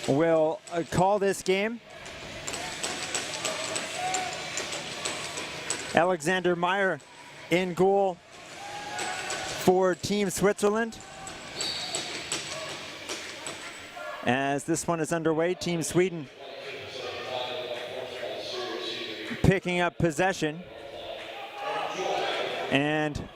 will call this game. Alexander Meyer in goal for Team Switzerland. As this one is underway, Team Sweden picking up possession. And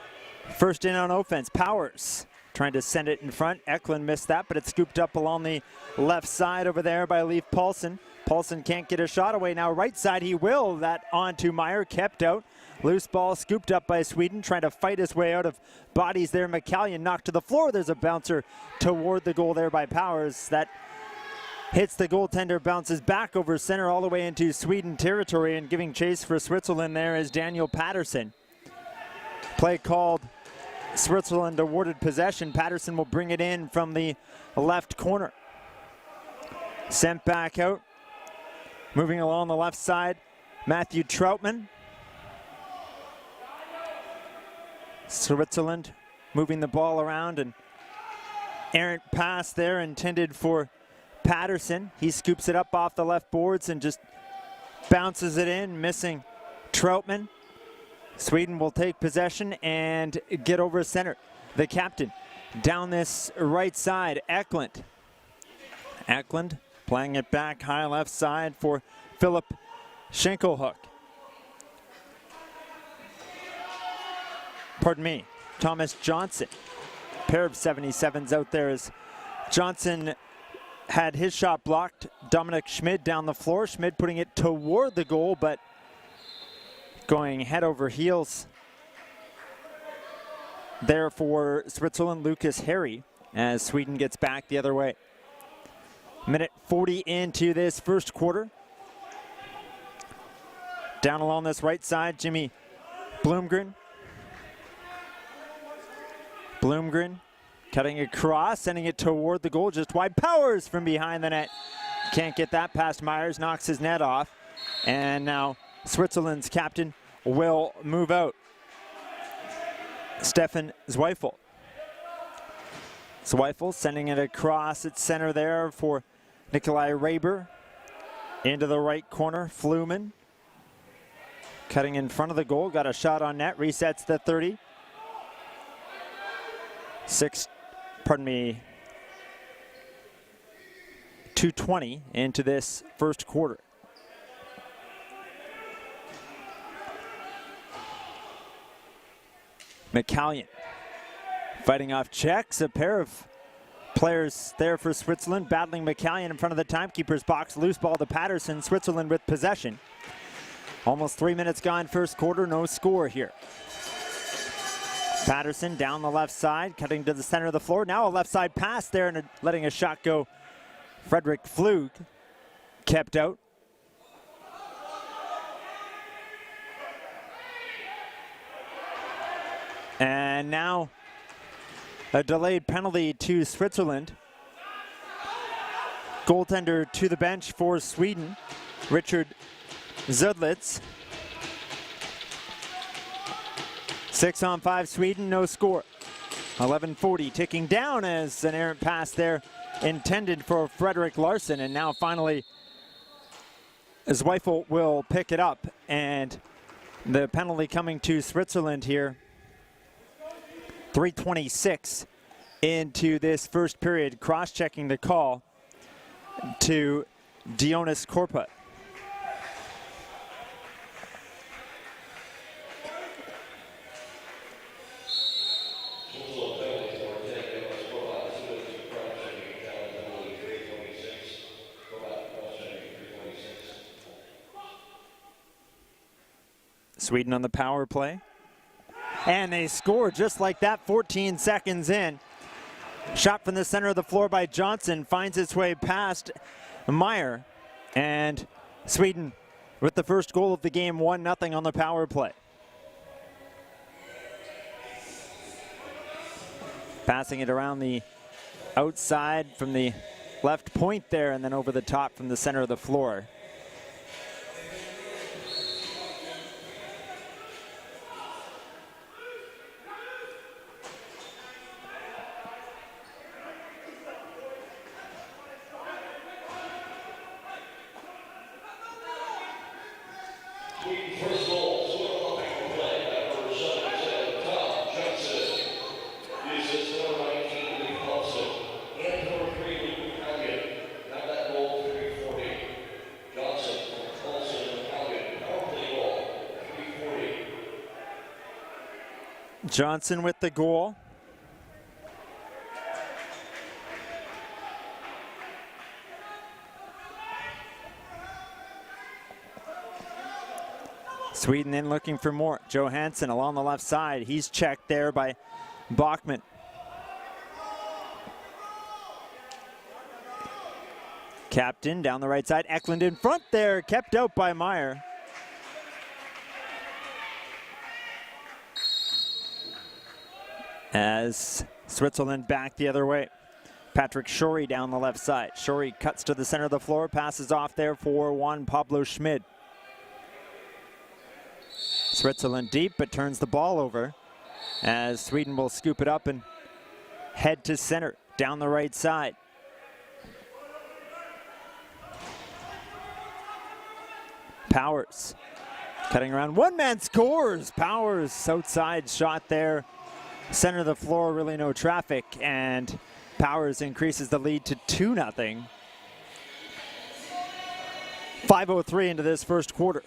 first in on offense, Powers trying to send it in front. Eklund missed that, but it's scooped up along the left side over there by Leif Paulsen. Paulsen can't get a shot away now. Right side, he will. That on to Meyer, kept out. Loose ball scooped up by Sweden, trying to fight his way out of bodies there. McCallion knocked to the floor. There's a bouncer toward the goal there by Powers. That hits the goaltender, bounces back over center all the way into Sweden territory, and giving chase for Switzerland there is Daniel Patterson. Play called. Switzerland awarded possession. Patterson will bring it in from the left corner. Sent back out. Moving along the left side, Matthew Troutman. Switzerland moving the ball around, and errant pass there intended for Patterson. He scoops it up off the left boards and just bounces it in, missing Troutman. Sweden will take possession and get over center. The captain down this right side, Eklund. Eklund playing it back high left side for Philip Schenkelhook. Pardon me, Thomas Johnson. Pair of 77s out there as Johnson had his shot blocked. Dominic Schmid down the floor. Schmid putting it toward the goal, but going head over heels there for Switzerland, Lucas Harry, as Sweden gets back the other way. Minute 40 into this first quarter. Down along this right side, Jimmy Bloomgren. Bloomgren cutting across, sending it toward the goal, just wide. Powers from behind the net. Can't get that past Myers, knocks his net off. And now Switzerland's captain will move out. Stefan Zweifel. Zweifel sending it across at center there for Nikolai Raber. Into the right corner, Fluman. Cutting in front of the goal, got a shot on net, resets the 30. 2:20 into this first quarter. McCallion fighting off checks. A pair of players there for Switzerland battling McCallion in front of the timekeeper's box. Loose ball to Patterson. Switzerland with possession. Almost 3 minutes gone first quarter. No score here. Patterson down the left side, cutting to the center of the floor. Now a left side pass there and letting a shot go. Frederick Flug kept out. And now a delayed penalty to Switzerland. Goaltender to the bench for Sweden, Richard Zudlitz. 6-on-5 Sweden, no score. 11:40 ticking down as an errant pass there intended for Frederick Larson, and now finally Zweifel will pick it up, and the penalty coming to Switzerland here. 3:26 into this first period, cross-checking the call to Dionis Korpa. Sweden on the power play. And they score just like that, 14 seconds in. Shot from the center of the floor by Johnson finds its way past Meyer. And Sweden with the first goal of the game, 1-0 on the power play. Passing it around the outside from the left point there, and then over the top from the center of the floor. Johnson with the goal. Sweden in looking for more. Johansson along the left side. He's checked there by Bachman. Captain down the right side. Eklund in front there. Kept out by Meyer. As Switzerland back the other way. Patrick Shorey down the left side. Shorey cuts to the center of the floor. Passes off there for Juan Pablo Schmid. Switzerland deep, but turns the ball over as Sweden will scoop it up and head to center down the right side. Powers cutting around. One man scores. Powers outside shot there. Center of the floor, really no traffic, and Powers increases the lead to 2-0. 5:03 into this first quarter.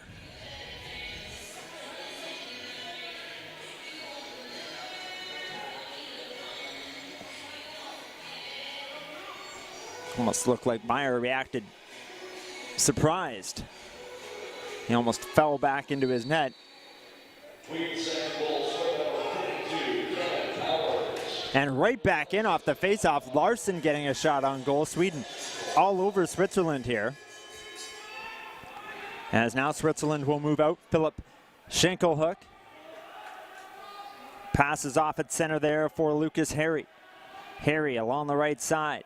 Almost looked like Meyer reacted surprised. He almost fell back into his net. And right back in off the faceoff. Larson getting a shot on goal. Sweden all over Switzerland here. As now Switzerland will move out. Philip Schenkelhook passes off at center there for Lucas Harry. Harry along the right side.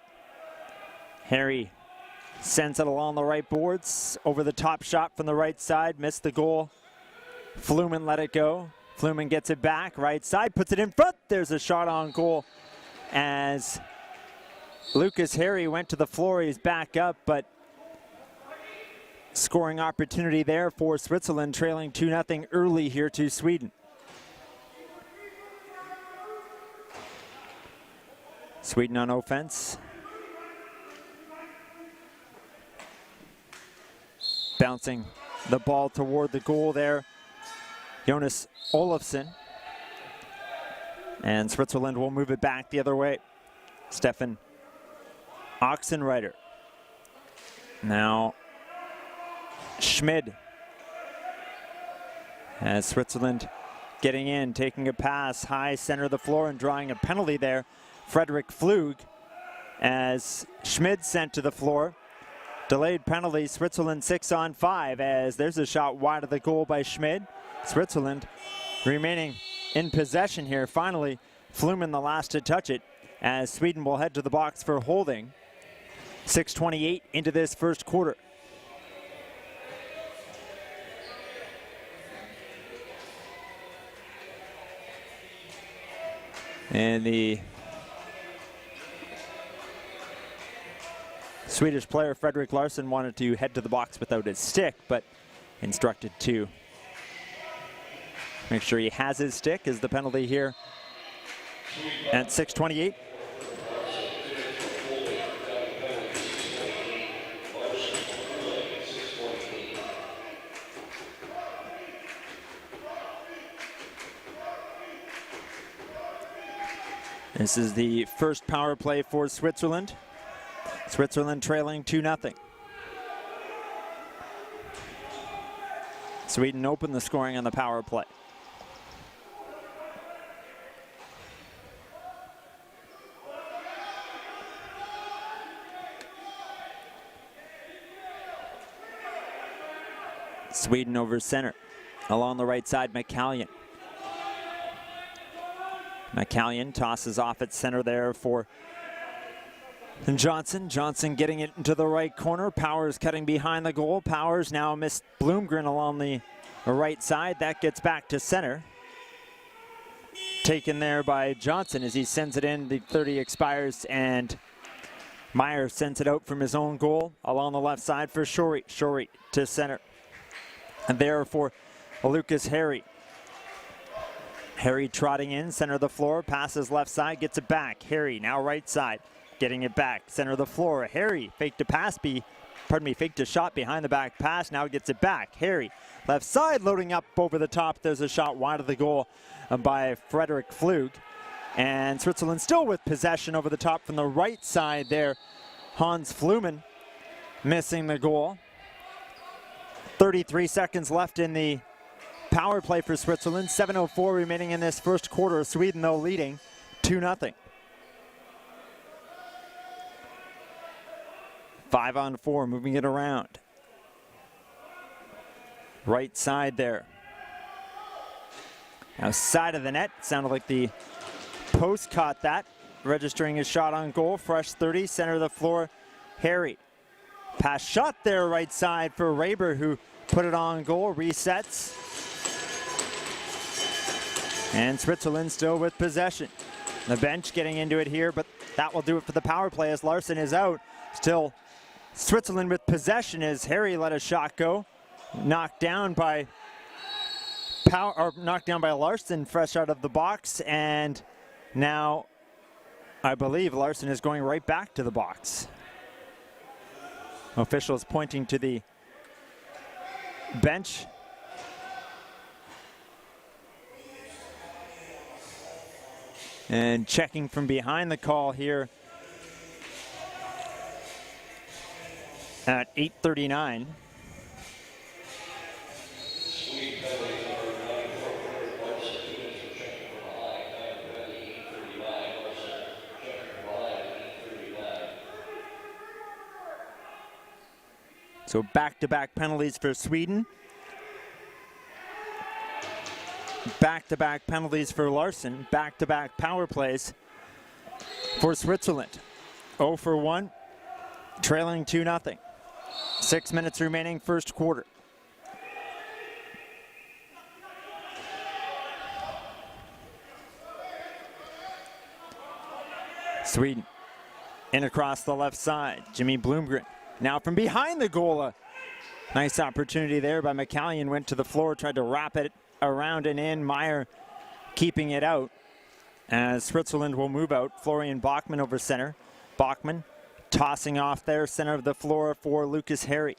Harry sends it along the right boards. Over the top shot from the right side. Missed the goal. Fluman let it go. Fluman gets it back. Right side. Puts it in front. There's a shot on goal. As Lucas Harry went to the floor. He's back up. But scoring opportunity there for Switzerland. Trailing 2-0 early here to Sweden. Sweden on offense. Bouncing the ball toward the goal there. Jonas Olofsson. And Switzerland will move it back the other way. Stefan Oxenreiter. Now Schmid. As Switzerland getting in, taking a pass high center of the floor and drawing a penalty there. Frederick Flug as Schmid sent to the floor. Delayed penalty, Switzerland 6-on-5 as there's a shot wide of the goal by Schmid. Switzerland remaining in possession here. Finally, Fluman the last to touch it as Sweden will head to the box for holding. 6:28 into this first quarter. And the Swedish player Fredrik Larsson wanted to head to the box without his stick, but instructed to make sure he has his stick is the penalty here at 6:28. This is the first power play for Switzerland. Switzerland trailing 2-0. Sweden opened the scoring on the power play. Sweden over center. Along the right side, McCallion. McCallion tosses off at center there for Johnson. Johnson getting it into the right corner. Powers cutting behind the goal. Powers now missed Bloomgren along the right side. That gets back to center. Taken there by Johnson as he sends it in. The 30 expires and Meyer sends it out from his own goal along the left side for Shorey. Shorey to center. And there for Lucas Harry. Harry trotting in, center of the floor, passes left side, gets it back. Harry now right side, getting it back, center of the floor. Harry faked a shot behind the back pass, now gets it back. Harry, left side, loading up over the top. There's a shot wide of the goal by Frederick Flug. And Switzerland still with possession over the top from the right side there. Hans Flumen missing the goal. 33 seconds left in the power play for Switzerland. 7:04 remaining in this first quarter. Sweden, though, leading 2-0. 5-on-4, moving it around. Right side there. Now side of the net. Sounded like the post caught that. Registering a shot on goal. Fresh 30, center of the floor. Harry. Pass shot there right side for Raber, who put it on goal. Resets. And Switzerland still with possession. The bench getting into it here, but that will do it for the power play as Larson is out. Still Switzerland with possession as Harry let a shot go. Knocked down by Larson fresh out of the box, and now I believe Larson is going right back to the box. Officials pointing to the bench. And checking from behind the call here at 8:39. So back-to-back penalties for Sweden. Back-to-back penalties for Larson. Back-to-back power plays for Switzerland. 0 for 1, trailing 2-0. 6 minutes remaining first quarter. Sweden in across the left side. Jimmy Blomgren now from behind the goal. A nice opportunity there by McCallion. Went to the floor, tried to wrap it around and in. Meyer keeping it out as Switzerland will move out. Florian Bachmann over center. Bachmann tossing off there, center of the floor for Lucas Harry.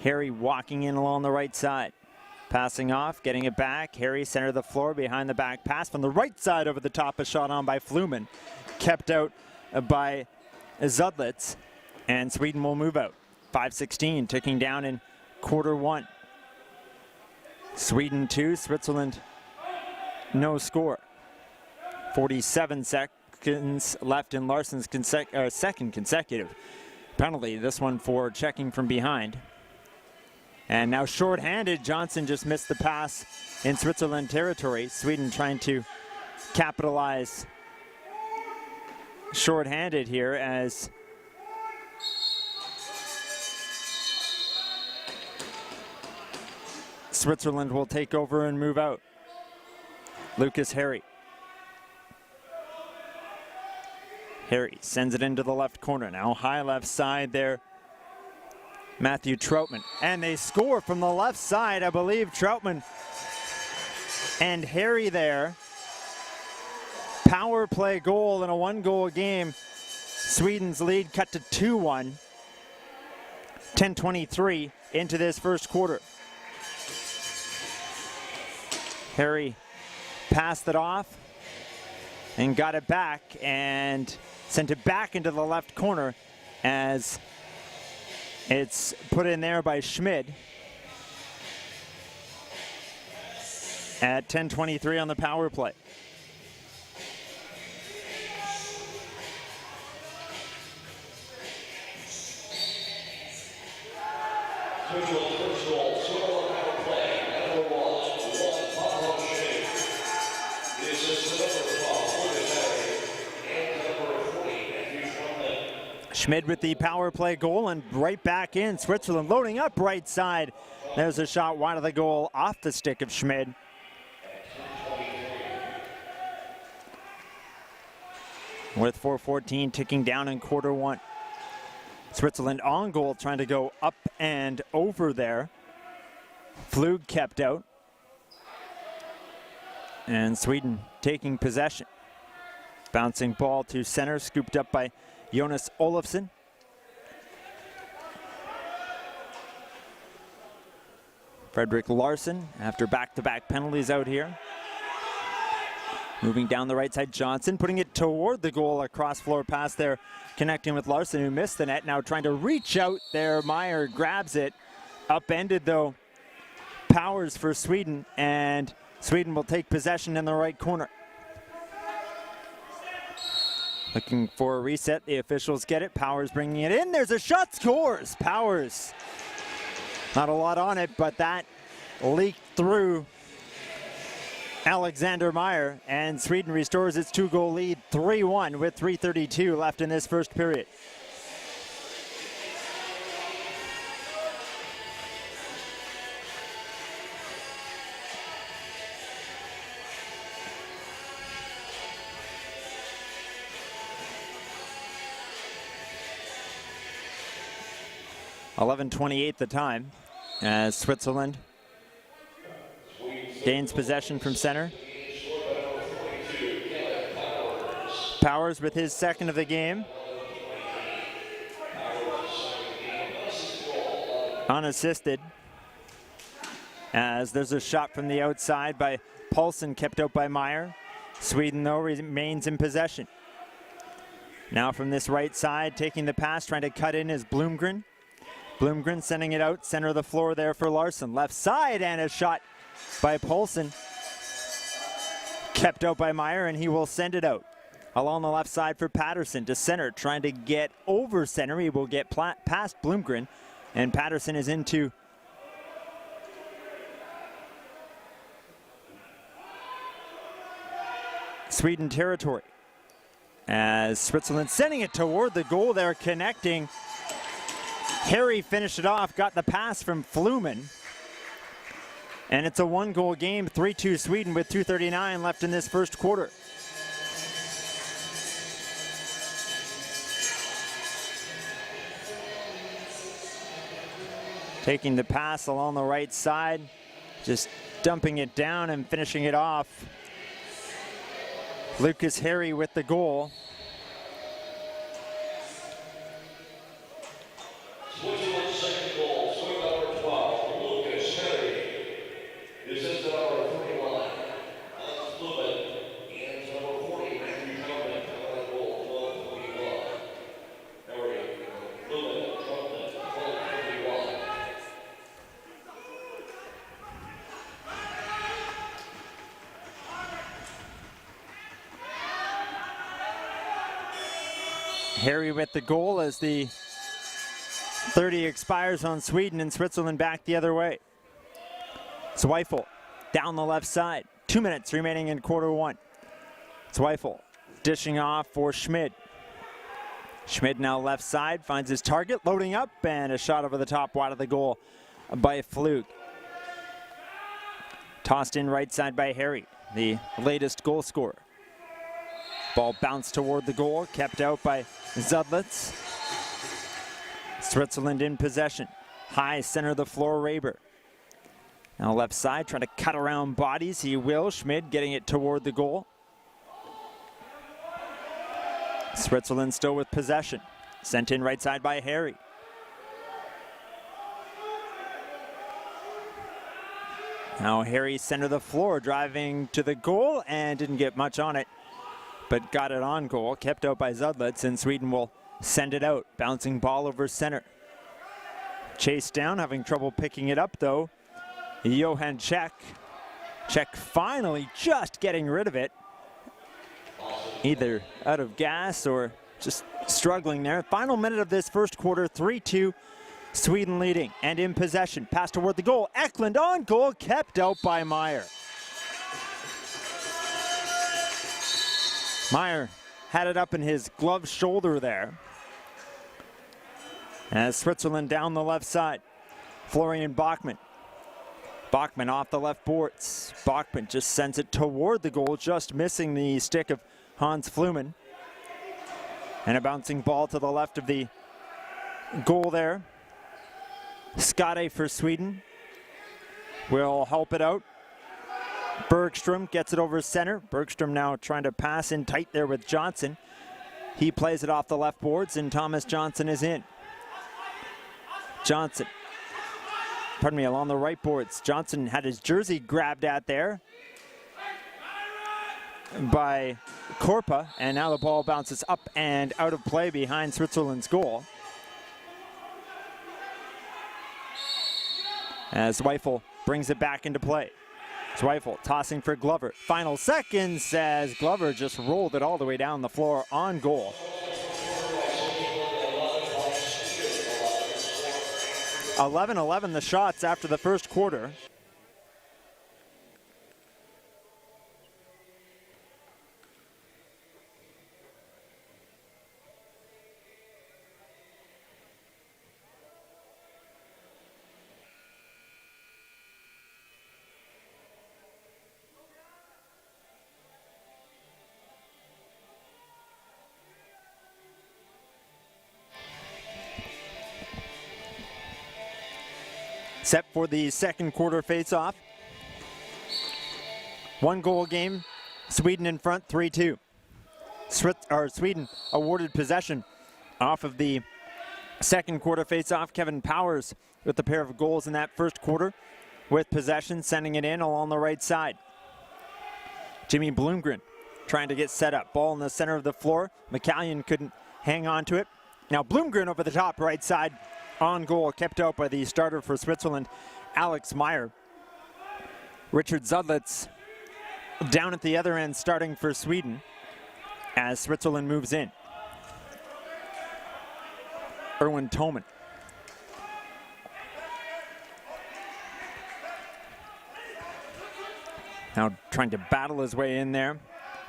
Harry walking in along the right side. Passing off, getting it back. Harry center of the floor behind the back pass from the right side over the top. A shot on by Flumen. Kept out by Zudlitz. And Sweden will move out. 5:16 ticking down in quarter one. Sweden 2, Switzerland no score. 47 seconds left in Larson's second consecutive penalty. This one for checking from behind. And now short-handed. Johnson just missed the pass in Switzerland territory. Sweden trying to capitalize short-handed here as Switzerland will take over and move out. Lucas Harry. Harry sends it into the left corner. Now high left side there. Matthew Troutman. And they score from the left side. I believe Troutman and Harry there. Power play goal in a one-goal game. Sweden's lead cut to 2-1. 10:23 into this first quarter. Harry passed it off and got it back and sent it back into the left corner as it's put in there by Schmid at 10:23 on the power play. Schmid with the power play goal and right back in. Switzerland loading up right side. There's a shot wide of the goal off the stick of Schmid. With 4:14 ticking down in quarter one. Switzerland on goal trying to go up and over there. Flug kept out. And Sweden taking possession. Bouncing ball to center, scooped up by Jonas Olofsson. Fredrik Larsson, after back-to-back penalties out here. Moving down the right side, Johnson putting it toward the goal, a cross-floor pass there, connecting with Larsson, who missed the net. Now trying to reach out there, Meyer grabs it. Upended though, Powers for Sweden, and Sweden will take possession in the right corner. Looking for a reset, the officials get it. Powers bringing it in, there's a shot, scores! Powers. Not a lot on it, but that leaked through Alexander Meyer, and Sweden restores its 2-goal lead, 3-1 with 3:32 left in this first period. .11:28 the time as Switzerland gains possession from center. Powers with his second of the game. Unassisted. As there's a shot from the outside by Paulsen, kept out by Meyer. Sweden, though, remains in possession. Now from this right side, taking the pass, trying to cut in is Blomgren. Blomgren sending it out, center of the floor there for Larsson. Left side, and a shot by Paulsen. Kept out by Meyer, and he will send it out. Along the left side for Patterson to center, trying to get over center. He will get past Blomgren, and Patterson is into Sweden territory. As Switzerland sending it toward the goal there, connecting. Harry finished it off, got the pass from Fluman. And it's a 1-goal game, 3-2 Sweden with 2:39 left in this first quarter. Taking the pass along the right side, just dumping it down and finishing it off. Lucas Harry with the goal. Switzerland's second goal, swing number 12, Lucas Harry. This is the number 31, Fluman, and number 40, Matthew Drummond, on goal, 12-41. Harry, Fluman, Drummond, 12-41. Harry with the goal as the 30 expires on Sweden, and Switzerland back the other way. Zweifel down the left side. 2 minutes remaining in quarter one. Zweifel dishing off for Schmid. Schmid now left side, finds his target, loading up, and a shot over the top wide of the goal by Flug. Tossed in right side by Harry, the latest goal scorer. Ball bounced toward the goal, kept out by Zudlitz. Switzerland in possession. High center of the floor, Raber. Now left side, trying to cut around bodies. He will. Schmid getting it toward the goal. Switzerland still with possession. Sent in right side by Harry. Now Harry center of the floor, driving to the goal and didn't get much on it, but got it on goal. Kept out by Zudlitz, and Sweden will send it out. Bouncing ball over center. Chased down, having trouble picking it up though. Johan Czech. Czech finally just getting rid of it. Either out of gas or just struggling there. Final minute of this first quarter, 3-2. Sweden leading and in possession. Pass toward the goal. Eklund on goal, kept out by Meyer. Meyer had it up in his gloved shoulder there. As Switzerland down the left side. Florian Bachmann. Bachmann off the left boards. Bachmann just sends it toward the goal, just missing the stick of Hans Fluman. And a bouncing ball to the left of the goal there. Skade for Sweden. will help it out. Bergstrom gets it over center. Bergstrom now trying to pass in tight there with Johnson. He plays it off the left boards, and Thomas Johnson is in. Johnson, along the right boards. Johnson had his jersey grabbed at there by Korpa, and now the ball bounces up and out of play behind Switzerland's goal. As Zweifel brings it back into play. Zweifel tossing for Glover. Final seconds as Glover just rolled it all the way down the floor on goal. 11-11 the shots after the first quarter. Set for the second quarter face-off. 1-goal game, Sweden in front, 3-2. Sweden awarded possession off of the second quarter face-off. Kevin Powers with a pair of goals in that first quarter with possession, sending it in along the right side. Jimmy Bloomgren trying to get set up. Ball in the center of the floor. McCallion couldn't hang on to it. Now Bloomgren over the top right side. On goal, kept out by the starter for Switzerland, Alex Meyer. Richard Zudlitz down at the other end starting for Sweden as Switzerland moves in. Erwin Toman. Now trying to battle his way in there.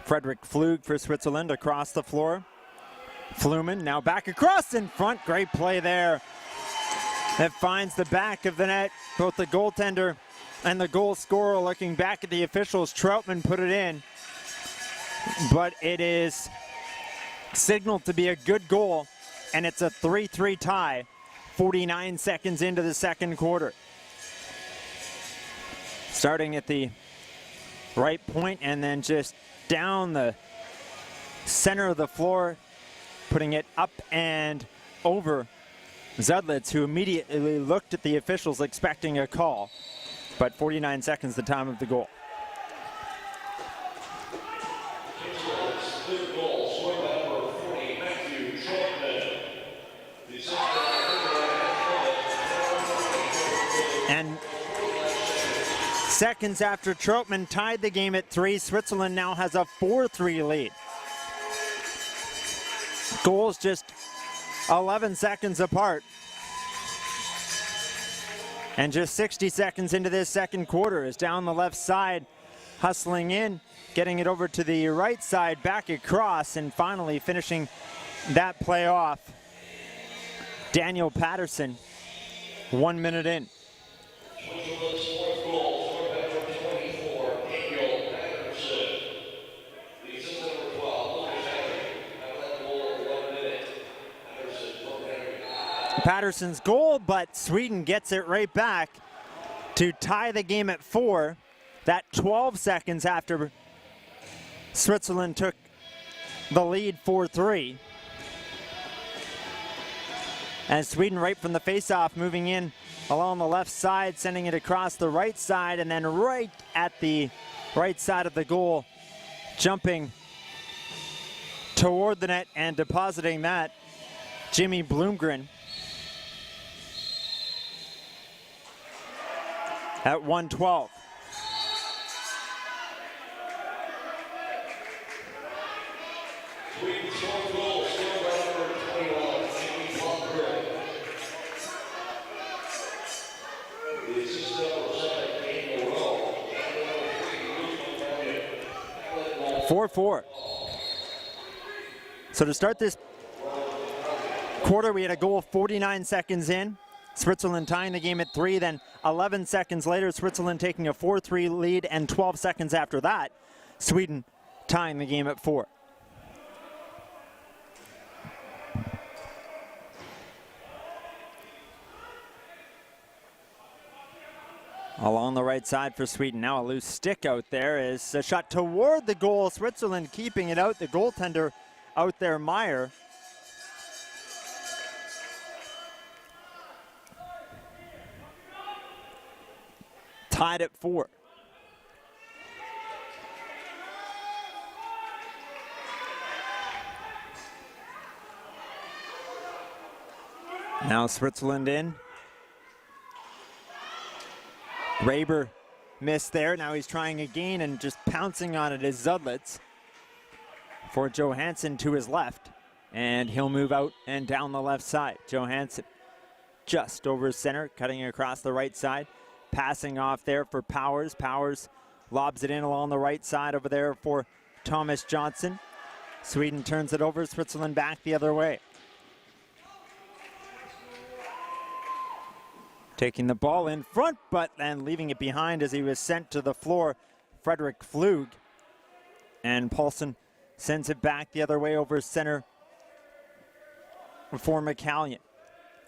Frederick Flug for Switzerland across the floor. Fluman now back across in front. Great play there. That finds the back of the net. Both the goaltender and the goal scorer looking back at the officials. Troutman put it in, but it is signaled to be a good goal, and it's a 3-3 tie 49 seconds into the second quarter. Starting at the right point and then just down the center of the floor, putting it up and over Zudlitz, who immediately looked at the officials expecting a call, but 49 seconds the time of the goal. And seconds after Troutman tied the game at 3, Switzerland now has a 4-3 lead. Goals just 11 seconds apart. And just 60 seconds into this second quarter is down the left side, hustling in, getting it over to the right side, back across, and finally finishing that play off. Daniel Patterson, 1 minute in. Patterson's goal, but Sweden gets it right back to tie the game at 4. That 12 seconds after Switzerland took the lead 4-3. And Sweden right from the faceoff moving in along the left side, sending it across the right side, and then right at the right side of the goal, jumping toward the net and depositing that, Jimmy Bloomgren. At 1:12. Four. So to start this quarter, we had a goal 49 seconds in. Switzerland tying the game at 3, then 11 seconds later, Switzerland taking a 4-3 lead, and 12 seconds after that, Sweden tying the game at 4. Along the right side for Sweden. Now a loose stick out there is a shot toward the goal. Switzerland keeping it out. The goaltender out there, Meyer. Tied at 4. Now Switzerland in. Raber missed there. Now he's trying again and just pouncing on it is Zudlitz for Johansson to his left. And he'll move out and down the left side. Johansson just over center, cutting across the right side. Passing off there for Powers. Powers lobs it in along the right side over there for Thomas Johnson. Sweden turns it over. Switzerland back the other way. Taking the ball in front, but then leaving it behind as he was sent to the floor, Frederick Flug. And Paulson sends it back the other way over center for McCallion.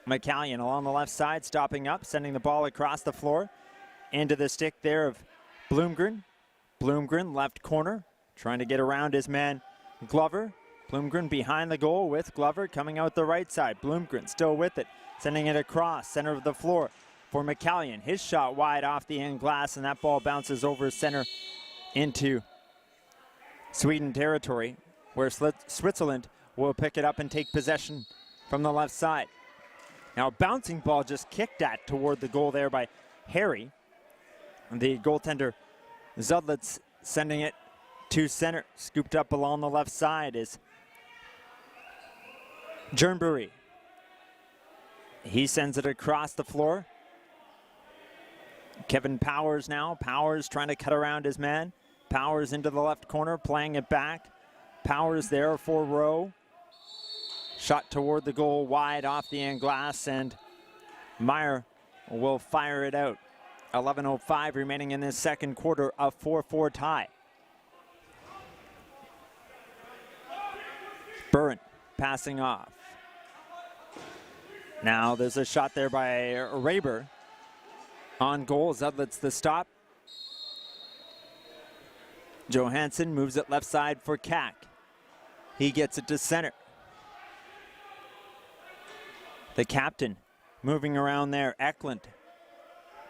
McCallion along the left side, stopping up, sending the ball across the floor into the stick there of Bloomgren. Bloomgren, left corner, trying to get around his man Glover. Bloomgren behind the goal with Glover coming out the right side. Bloomgren still with it, sending it across center of the floor for McCallion. His shot wide off the end glass, and that ball bounces over center into Sweden territory, where Switzerland will pick it up and take possession from the left side. Now a bouncing ball just kicked at toward the goal there by Harry. The goaltender Zudlitz sending it to center. Scooped up along the left side is Jernbury. He sends it across the floor. Kevin Powers now. Powers trying to cut around his man. Powers into the left corner, playing it back. Powers there for Rowe. Shot toward the goal, wide off the end glass, and Meyer will fire it out. 11:05 remaining in this second quarter, a 4-4 tie. Burren passing off. Now there's a shot there by Raber. On goal, Zudlitz the stop. Johansson moves it left side for Kack. He gets it to center. The captain moving around there, Eklund,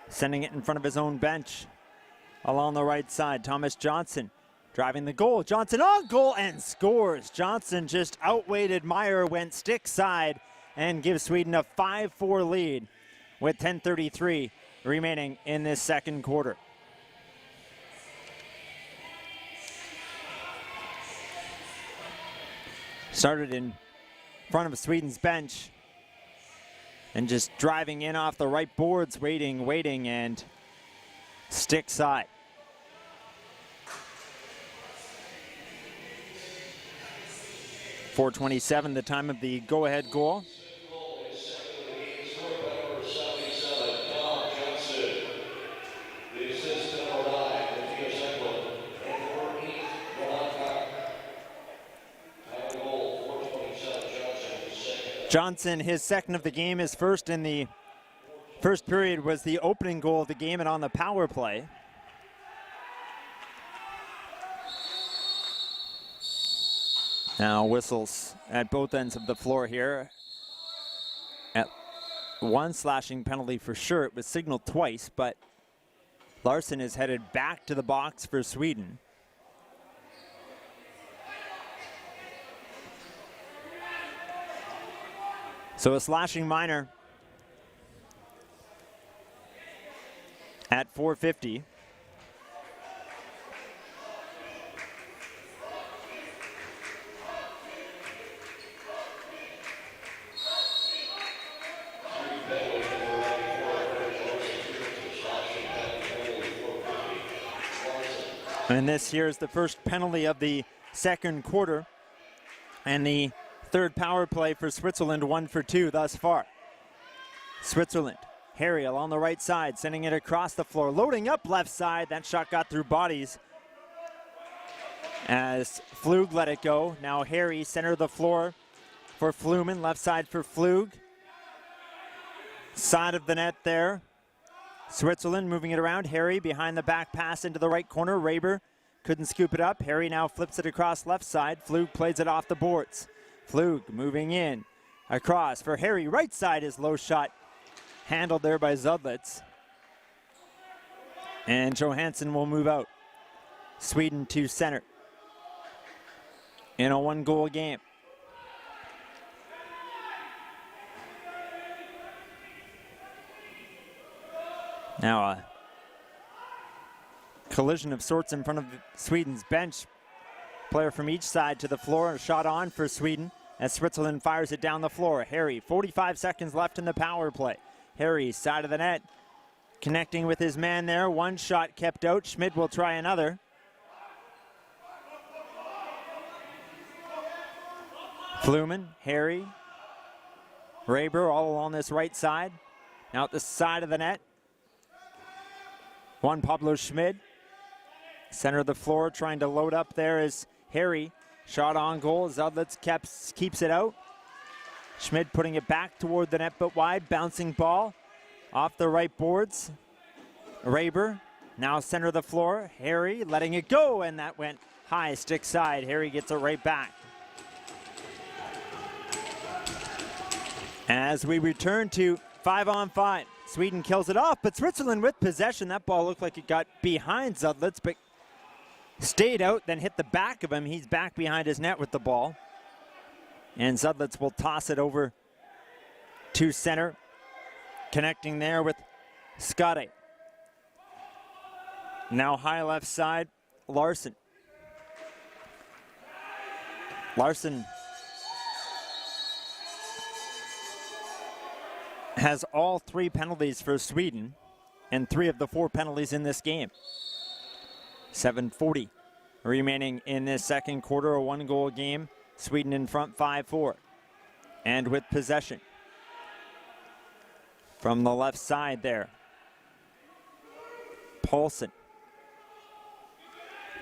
sending it in front of his own bench. Along the right side, Thomas Johnson driving the goal. Johnson on goal and scores. Johnson just outweighted Meyer, went stick side, and gives Sweden a 5-4 lead with 10:33 remaining in this second quarter. Started in front of Sweden's bench and just driving in off the right boards, waiting, and stick side. .427, the time of the go-ahead goal. Johnson, his second of the game, his first in the first period was the opening goal of the game and on the power play. Now whistles at both ends of the floor here. At one slashing penalty for sure. It was signaled twice, but Larson is headed back to the box for Sweden. So a slashing minor at 450. And this here is the first penalty of the second quarter, and the third power play for Switzerland, 1 for 2 thus far. Switzerland, Harry along the right side, sending it across the floor, loading up left side. That shot got through bodies as Flug let it go. Now Harry, center of the floor for Fluman, left side for Flug. Side of the net there. Switzerland moving it around. Harry behind the back pass into the right corner. Raber couldn't scoop it up. Harry now flips it across left side. Flug plays it off the boards. Flug moving in. Across for Harry. Right side is low shot. Handled there by Zudlitz. And Johansson will move out. Sweden to center. In a 1-goal game. Now a collision of sorts in front of Sweden's bench. Player from each side to the floor. A shot on for Sweden as Switzerland fires it down the floor. Harry, 45 seconds left in the power play. Harry, side of the net, connecting with his man there. One shot kept out. Schmidt will try another. Fluman, Harry, Raber all along this right side. Now at the side of the net. Juan Pablo Schmid. Center of the floor trying to load up there is Harry. Shot on goal. Zudlitz keeps it out. Schmid putting it back toward the net but wide. Bouncing ball off the right boards. Raber now center of the floor. Harry letting it go, and that went high stick side. Harry gets it right back. As we return to 5-on-5. Sweden kills it off, but Switzerland with possession. That ball looked like it got behind Zudlitz, but stayed out, then hit the back of him. He's back behind his net with the ball. And Zudlitz will toss it over to center. Connecting there with Scotty. Now high left side, Larson. Larson has all 3 penalties for Sweden and 3 of the 4 penalties in this game. 7:40 remaining in this second quarter, a 1-goal game. Sweden in front 5-4 and with possession. From the left side there, Paulson.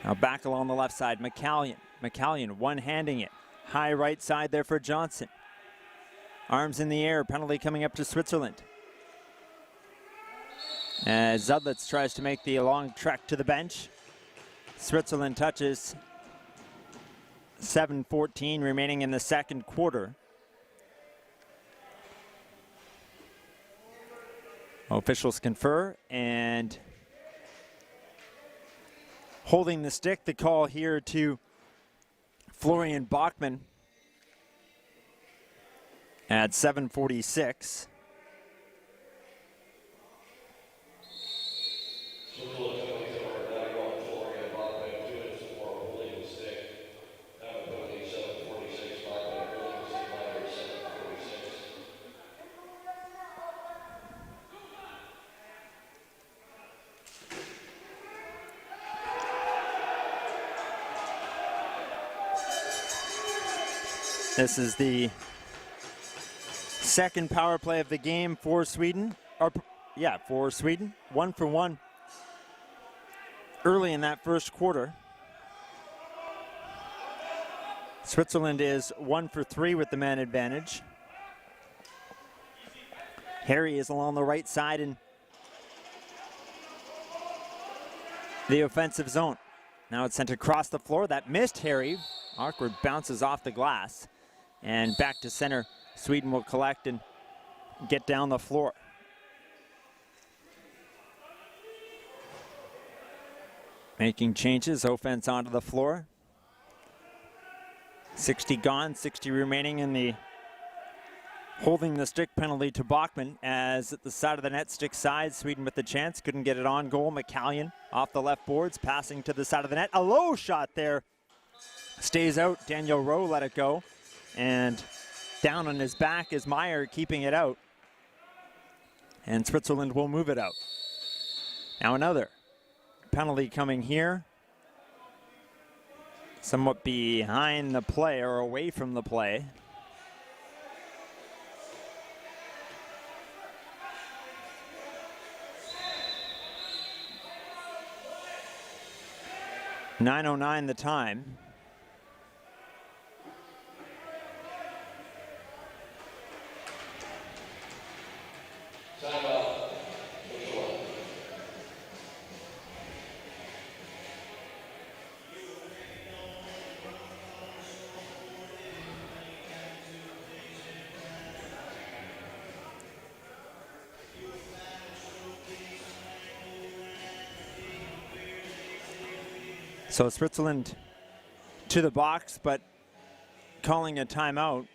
Now back along the left side, McCallion. McCallion one-handing it. High right side there for Johnson. Arms in the air, penalty coming up to Switzerland. As Zudlitz tries to make the long trek to the bench. Switzerland touches. 7:14 remaining in the second quarter. Officials confer, and holding the stick, the call here to Florian Bachmann at 7:46. This is the second power play of the game for Sweden. For Sweden. 1 for 1 early in that first quarter. Switzerland is 1 for 3 with the man advantage. Harry is along the right side in the offensive zone. Now it's sent across the floor. That missed Harry. Awkward bounces off the glass. And back to center. Sweden will collect and get down the floor. Making changes, offense onto the floor. 60 gone, 60 remaining in the holding the stick penalty to Bachmann, as at the side of the net, stick side, Sweden with the chance, couldn't get it on goal. McCallion off the left boards, passing to the side of the net. A low shot there, stays out. Daniel Rowe let it go. And down on his back is Meyer keeping it out. And Switzerland will move it out. Now another penalty coming here. Somewhat behind the play or away from the play. .909 the time. So Switzerland to the box, but calling a timeout.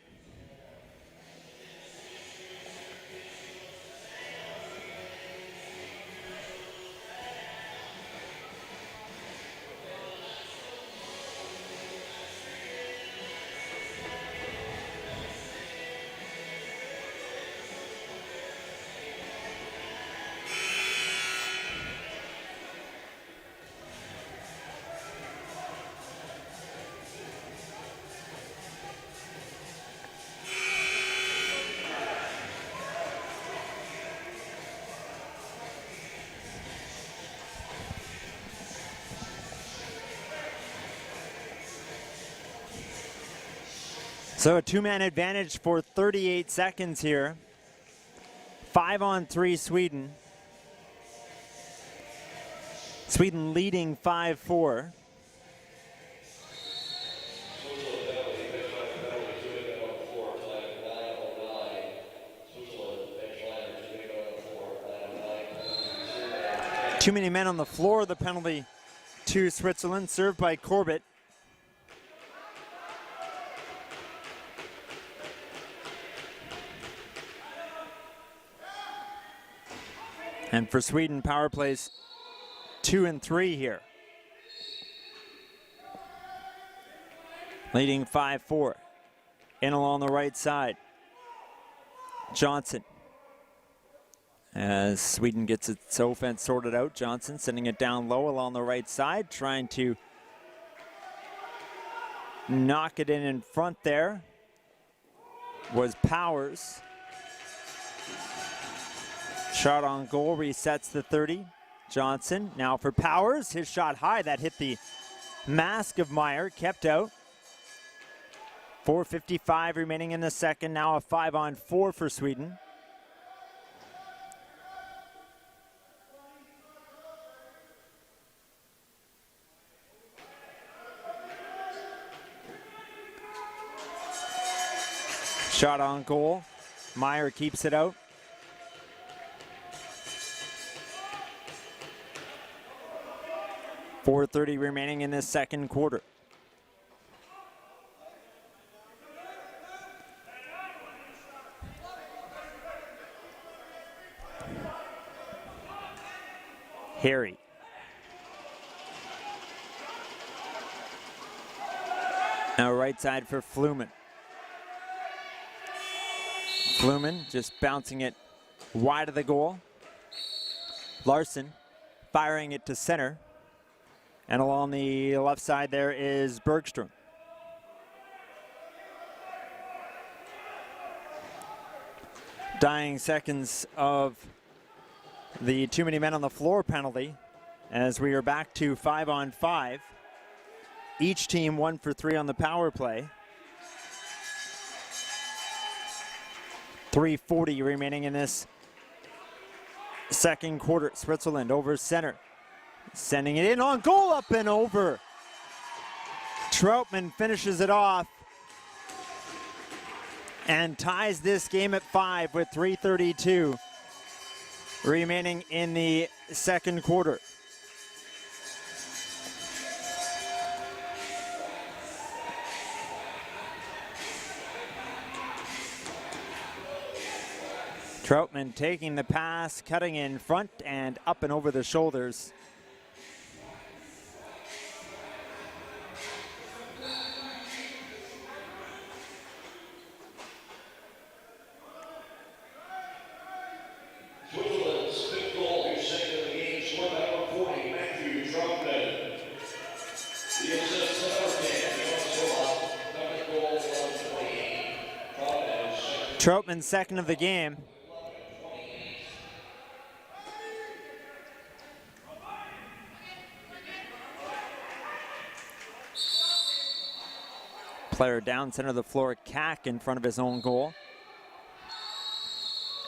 So a two-man advantage for 38 seconds here. 5-on-3 Sweden. Sweden leading 5-4. Too many men on the floor, the penalty to Switzerland, served by Corbett. And for Sweden, power plays 2 and 3 here. Leading 5-4. In along the right side. Johnson. As Sweden gets its offense sorted out, Johnson sending it down low along the right side, trying to knock it in front there. Was Powers. Shot on goal, resets the 30. Johnson now for Powers. His shot high, that hit the mask of Meyer, kept out. 4:55 remaining in the second. Now a 5-on-4 for Sweden. Shot on goal. Meyer keeps it out. .430 remaining in this second quarter. Harry. Now right side for Fluman. Fluman just bouncing it wide of the goal. Larson firing it to center. And along the left side there is Bergstrom. Dying seconds of the too many men on the floor penalty as we are back to 5-on-5. Each team 1 for 3 on the power play. 3:40 remaining in this second quarter. Switzerland over center. Sending it in on goal, up and over. Troutman finishes it off and ties this game at 5 with 3:32 remaining in the second quarter. Troutman taking the pass, cutting in front and up and over the shoulders. Troutman second of the game. Player down center of the floor, Kack in front of his own goal.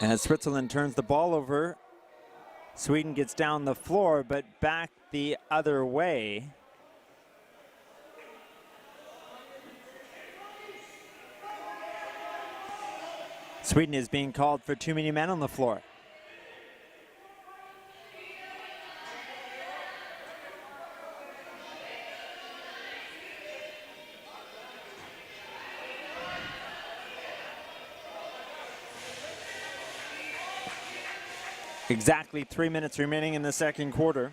As Switzerland turns the ball over, Sweden gets down the floor, but back the other way. Sweden is being called for too many men on the floor. Exactly 3 minutes remaining in the second quarter.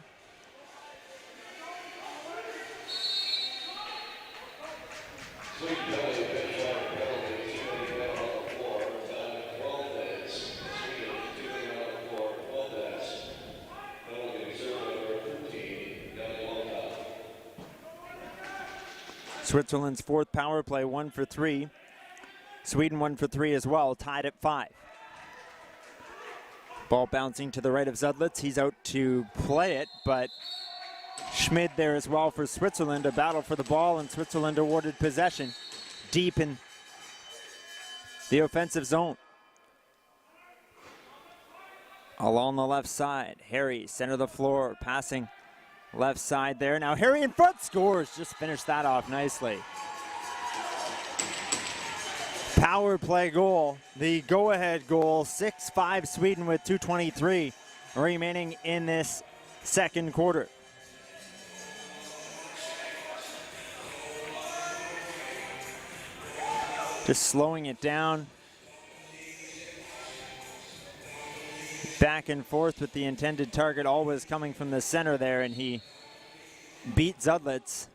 Sweden penalty, finish line penalty, 2 men on the floor, time 12 minutes. Sweden, 2 men on the floor, 12 minutes. Penalty, serve number 13, down long time. Switzerland's fourth power play, 1 for 3. Sweden 1 for 3 as well, tied at 5. Ball bouncing to the right of Zudlitz. He's out to play it, but Schmid there as well for Switzerland. A battle for the ball, and Switzerland awarded possession deep in the offensive zone. Along the left side, Harry, center of the floor, passing left side there. Now Harry in front, scores. Just finished that off nicely. Power play goal, the go-ahead goal, 6-5 Sweden with 2:23 remaining in this second quarter. Just slowing it down. Back and forth with the intended target always coming from the center there, and he beat Zudlitz.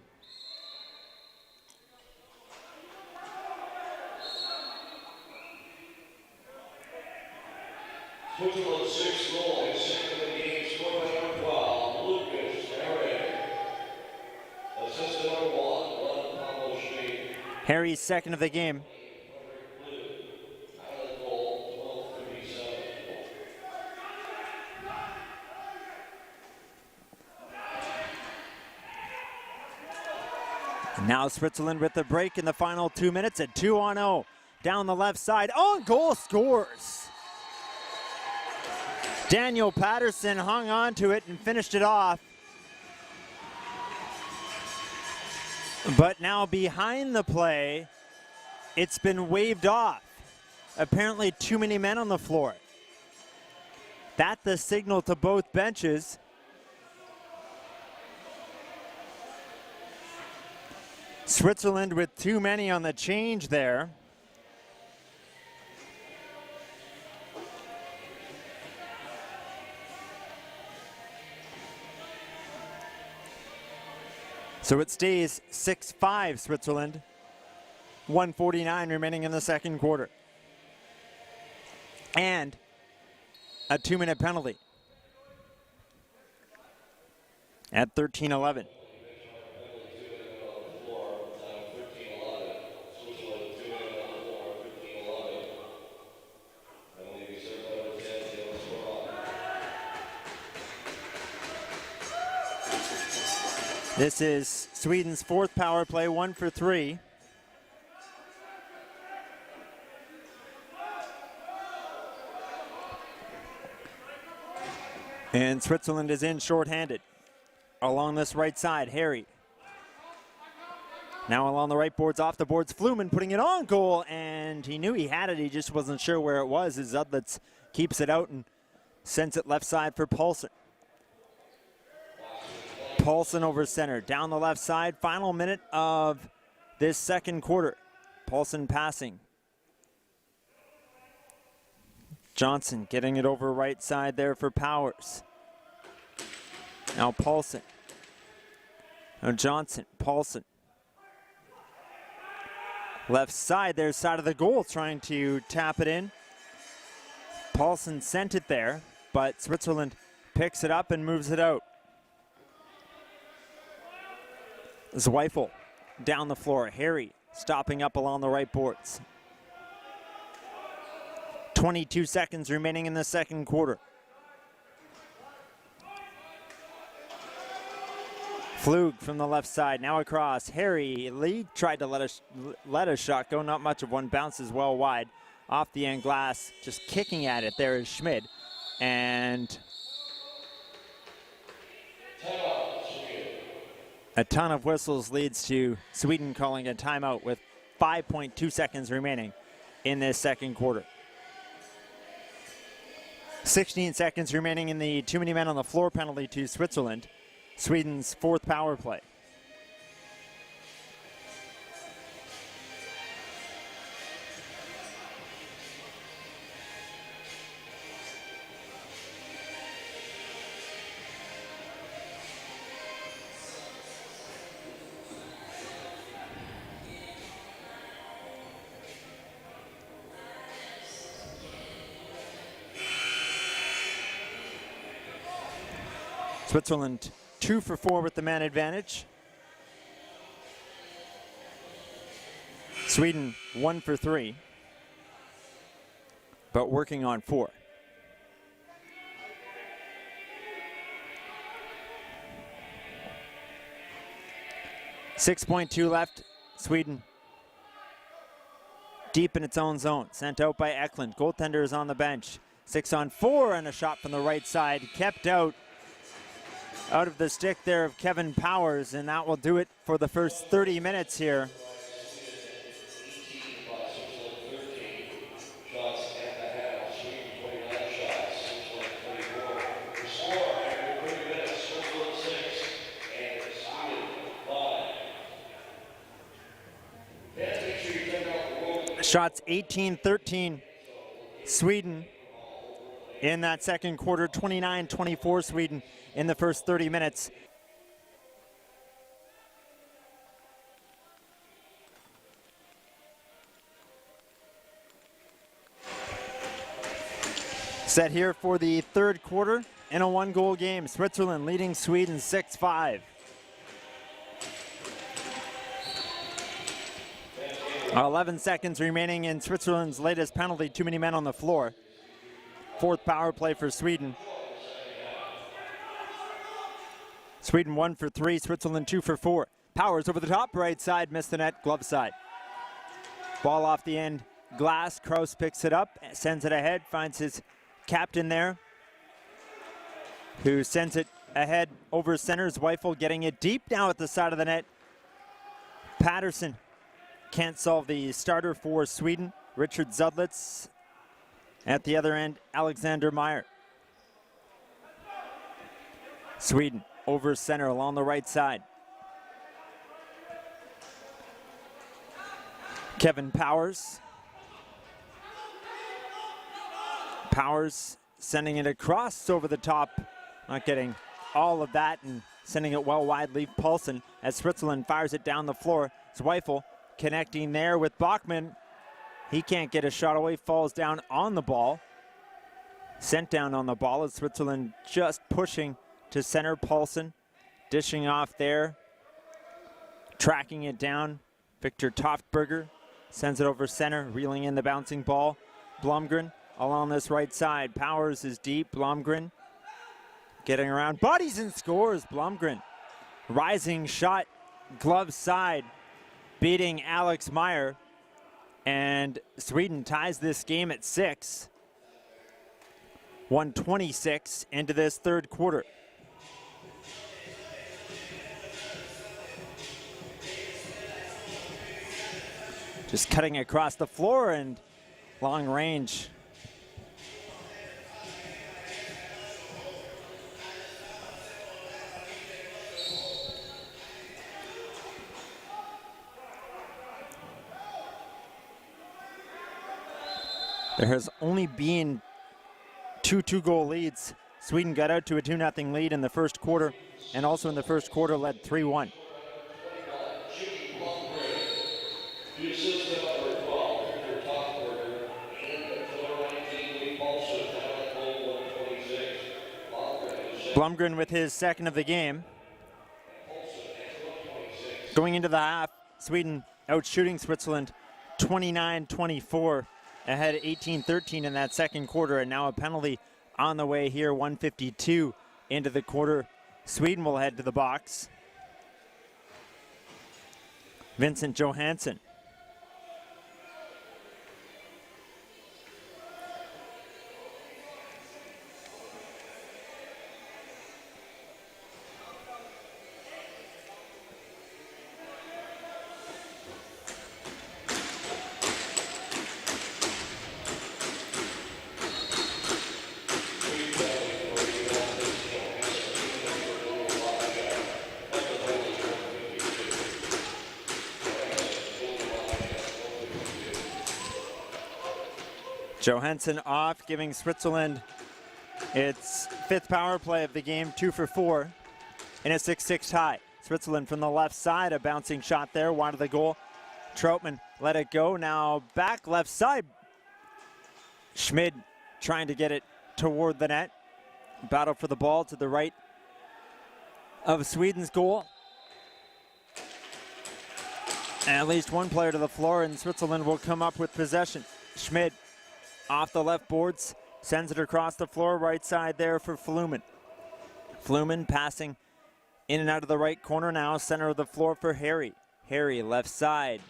Switzerland 6 goals, second in the game, scored by number 12, Lucas Harry. Assist number 1, Pablo Schmid. Harry's second of the game. And now Switzerland with the break in the final 2 minutes at 2-0. Down the left side, on goal, scores. Daniel Patterson hung on to it and finished it off. But now behind the play, it's been waved off. Apparently too many men on the floor. That's the signal to both benches. Switzerland with too many on the change there. So it stays 6-5 Switzerland, 1:49 remaining in the second quarter. And a 2-minute penalty at 13:11. This is Sweden's fourth power play, 1 for 3. And Switzerland is in shorthanded. Along this right side, Harry. Now along the right boards, off the boards, Fluman putting it on goal, and he knew he had it, he just wasn't sure where it was, as Zudlitz keeps it out and sends it left side for Paulson. Paulson over center, down the left side, final minute of this second quarter. Paulson passing. Johnson getting it over right side there for Powers. Now Paulson. Now Johnson, Paulson. Left side there, side of the goal, trying to tap it in. Paulson sent it there, but Switzerland picks it up and moves it out. Zweifel down the floor. Harry stopping up along the right boards. 22 seconds remaining in the second quarter. Flug from the left side, now across. Harry Lee tried to let a shot go. Not much of one, bounces well wide. Off the end glass, just kicking at it. There is Schmid. And a ton of whistles leads to Sweden calling a timeout with 5.2 seconds remaining in this second quarter. 16 seconds remaining in the too many men on the floor penalty to Switzerland. Sweden's fourth power play. Switzerland 2 for 4 with the man advantage. Sweden 1 for 3, but working on 4. .2 left. Sweden deep in its own zone. Sent out by Eklund. Goaltender is on the bench. 6-on-4 and a shot from the right side. Kept out of the stick there of Kevin Powers, and that will do it for the first 30 minutes here. Shots 18-13, Sweden in that second quarter, 29-24 Sweden in the first 30 minutes. Set here for the third quarter in a 1-goal game. Switzerland leading Sweden 6-5. 11 seconds remaining in Switzerland's latest penalty. Too many men on the floor. Fourth power play for Sweden. Sweden 1 for 3, Switzerland 2 for 4. Powers over the top, right side, missed the net, glove side. Ball off the end glass. Kraus picks it up, sends it ahead, finds his captain there, who sends it ahead over center. Zweifel getting it deep now at the side of the net. Patterson can't solve the starter for Sweden. Richard Zudlitz at the other end, Alexander Meyer. Sweden over center along the right side. Kevin Powers. Powers sending it across over the top. Not getting all of that and sending it well wide. Leaf Paulson as Switzerland fires it down the floor. Zweifel connecting there with Bachmann. He can't get a shot away, falls down on the ball. Sent down on the ball as Switzerland just pushing to center. Paulson dishing off there. Tracking it down. Victor Toftberger sends it over center, reeling in the bouncing ball. Blomgren along this right side. Powers is deep. Blomgren getting around. Bodies and scores. Blomgren. Rising shot, glove side, beating Alex Meyer. And Sweden ties this game at 6. 1:26 into this third quarter. Just cutting across the floor and long range. There has only been two two-goal leads. Sweden got out to a 2-0 lead in the first quarter, and also in the first quarter led 3-1. Blomgren with his second of the game. Going into the half, Sweden out shooting Switzerland 29-24. Ahead 18-13 in that second quarter, and now a penalty on the way here. 1:52 into the quarter. Sweden will head to the box. Vincent Johansson. Johansson off, giving Switzerland its fifth power play of the game, 2 for 4 in a 6-6 tie. Switzerland from the left side, a bouncing shot there, wide of the goal. Troutman let it go, now back left side. Schmid trying to get it toward the net. Battle for the ball to the right of Sweden's goal. And at least one player to the floor, and Switzerland will come up with possession. Schmid off the left boards, sends it across the floor, right side there for Flumen. Flumen passing in and out of the right corner now, center of the floor for Harry. Harry left side.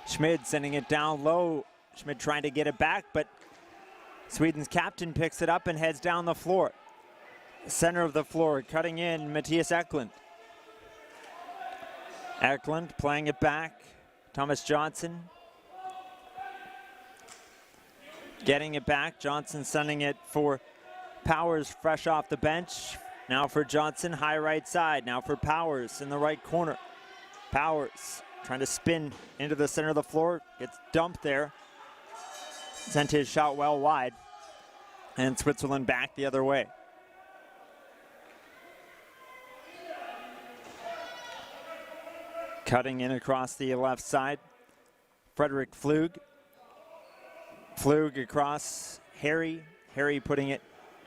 Schmid sending it down low. Schmid trying to get it back, but Sweden's captain picks it up and heads down the floor. Center of the floor, cutting in, Matthias Eklund. Eklund playing it back. Thomas Johnson getting it back. Johnson sending it for Powers, fresh off the bench. Now for Johnson, high right side. Now for Powers in the right corner. Powers trying to spin into the center of the floor. Gets dumped there. Sent his shot well wide. And Switzerland back the other way. Cutting in across the left side, Frederick Flug. Flug across Harry. Harry putting it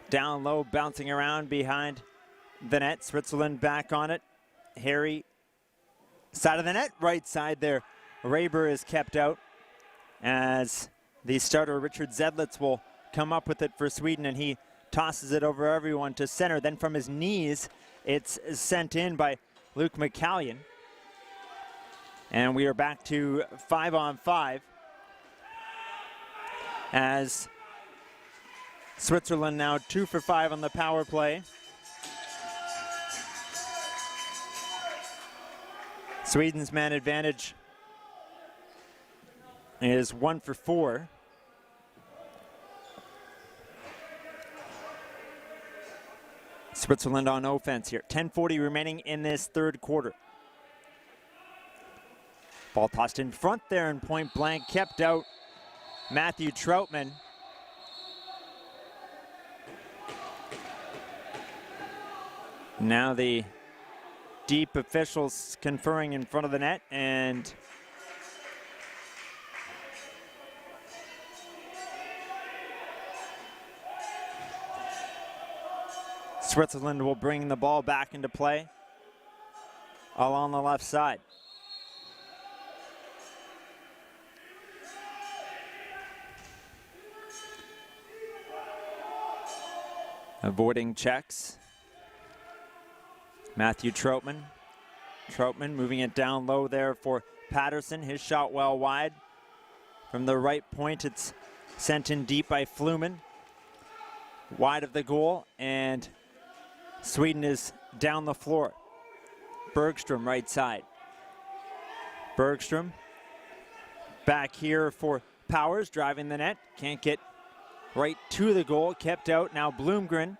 down low, bouncing around behind the net. Switzerland back on it. Harry, side of the net, right side there. Raber is kept out as the starter Richard Zedlitz will come up with it for Sweden, and he tosses it over everyone to center. Then from his knees, it's sent in by Luke McCallion. And we are back to 5-on-5 as Switzerland now 2 for 5 on the power play. Sweden's man advantage is 1 for 4. Switzerland on offense here. 10:40 remaining in this third quarter. Ball tossed in front there and point blank, kept out Matthew Troutman. Now the deep officials conferring in front of the net, and Switzerland will bring the ball back into play along the left side. Avoiding checks. Matthew Troutman. Troutman moving it down low there for Patterson. His shot well wide. From the right point, it's sent in deep by Flumen. Wide of the goal, and Sweden is down the floor. Bergstrom right side. Bergstrom back here for Powers, driving the net. Can't get right to the goal, kept out. Now Bloomgren,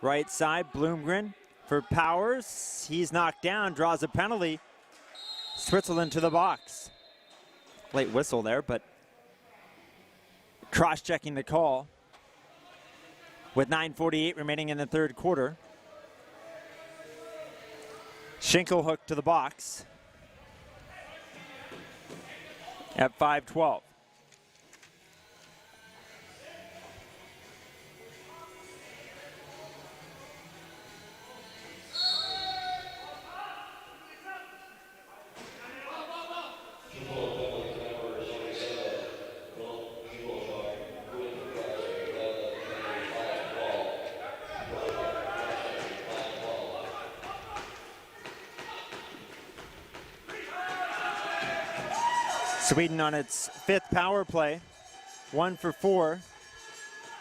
right side. Bloomgren for Powers. He's knocked down, draws a penalty. Switzerland to the box. Late whistle there, but cross-checking the call. With 9:48 remaining in the third quarter. Schinkelhook to the box at 5:12. Sweden on its 5th power play, 1 for 4.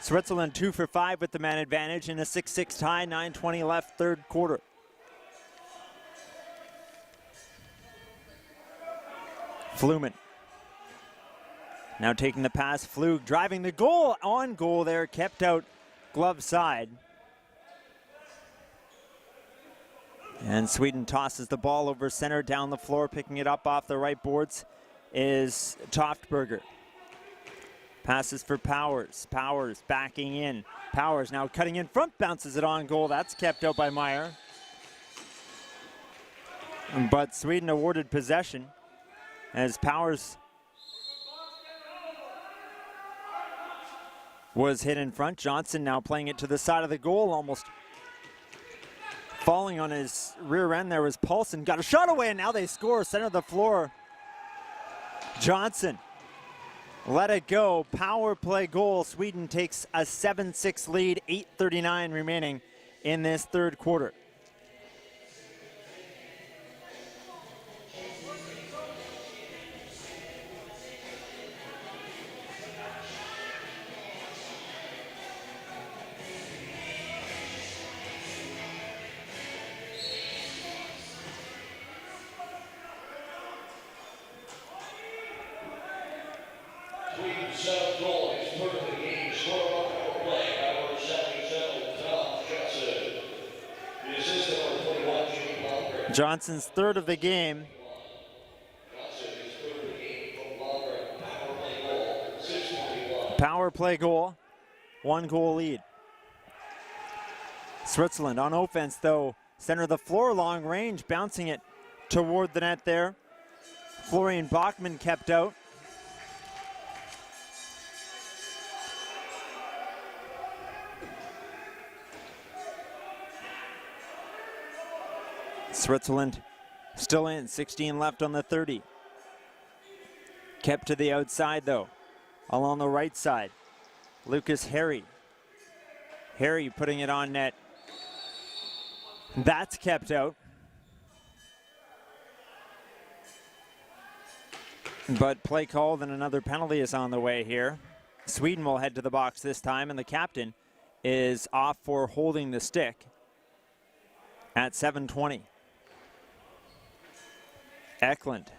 Switzerland 2 for 5 with the man advantage in a 6-6 tie, 9:20 left, third quarter. Flumen now taking the pass. Flug driving the goal, on goal there, kept out glove side. And Sweden tosses the ball over center down the floor, picking it up off the right boards is Toftberger. Passes for Powers. Powers backing in. Powers now cutting in front, bounces it on goal. That's kept out by Meyer. But Sweden awarded possession as Powers was hit in front. Johnson now playing it to the side of the goal, almost Falling on his rear end there was Paulson. Got a shot away, and now they score. Center of the floor. Johnson let it go. Power play goal. Sweden takes a 7-6 lead. 8:39 remaining in this third quarter. Sweden's seventh goal, his third of the game, scored on power play by number 77, Tom Johnson. The assist number 21, Jimmy Blomgren. Johnson's third of the game. Johnson, his third of the game from Blomgren. Power play goal, 6:21. Power play goal. 1-goal lead. Switzerland on offense, though. Center of the floor, long range, bouncing it toward the net there. Florian Bachmann kept out. Switzerland still in, 16 left on the 30. Kept to the outside though, along the right side. Lucas Harry. Harry putting it on net. That's kept out. But play called and another penalty is on the way here. Sweden will head to the box this time, and the captain is off for holding the stick at 7:20. Eklund.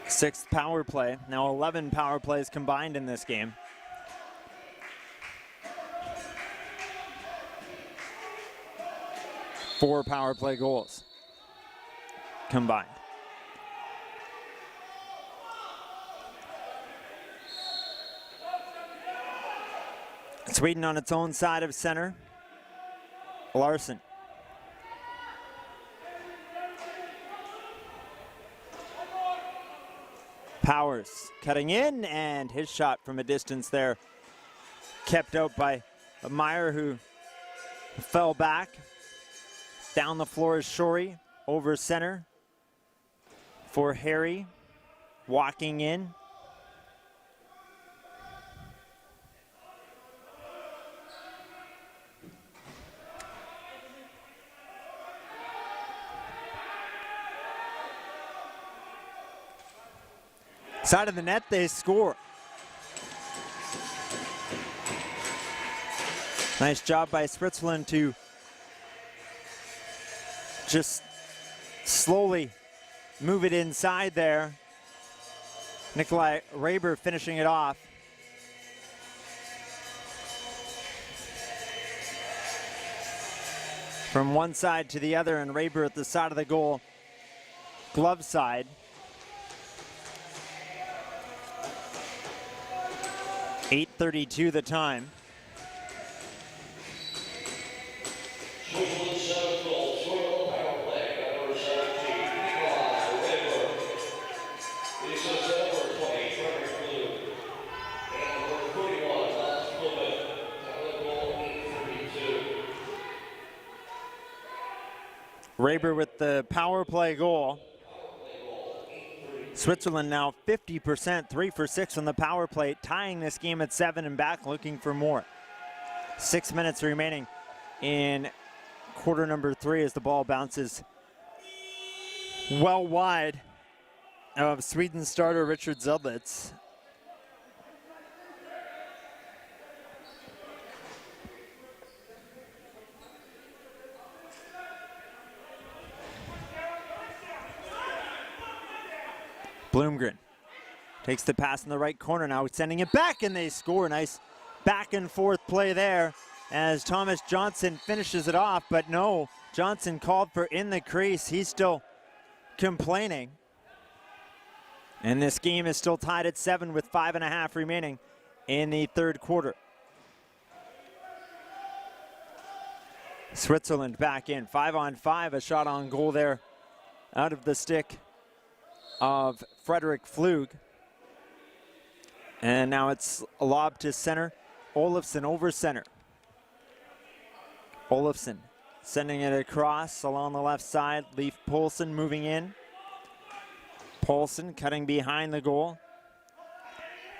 Sixth power play. Now 11 power plays combined in this game. Four power play goals combined. Sweden on its own side of center. Larson. Powers cutting in, and his shot from a distance there kept out by Meyer, who fell back. Down the floor is Shorey, over center for Harry, walking in. Side of the net, they score. Nice job by Switzerland to just slowly move it inside there. Nikolai Raber finishing it off. From one side to the other, and Raber at the side of the goal, glove side. .8:32 the time. Switzerland's seventh goal, scored on the power play by number 17, Nikolai Raber. The assist number 20, Trevor Blue. And number 31, Lance Flippin. Tyler goal, 8:32. Raber with the power play goal. Switzerland now 50%, 3 for 6 on the power play, tying this game at 7 and back, looking for more. 6 minutes remaining in quarter number 3 as the ball bounces well wide of Sweden starter Richard Zudlitz. Blomgren takes the pass in the right corner, now sending it back, and they score. Nice back and forth play there as Thomas Johnson finishes it off, but no, Johnson called for in the crease. He's still complaining. And this game is still tied at 7 with 5.5 remaining in the third quarter. Switzerland back in, 5-on-5, a shot on goal there out of the stick of Frederick Flug. And now it's a lob to center, Olofsson over center. Olofsson sending it across along the left side, Leif Poulsen moving in. Poulsen cutting behind the goal.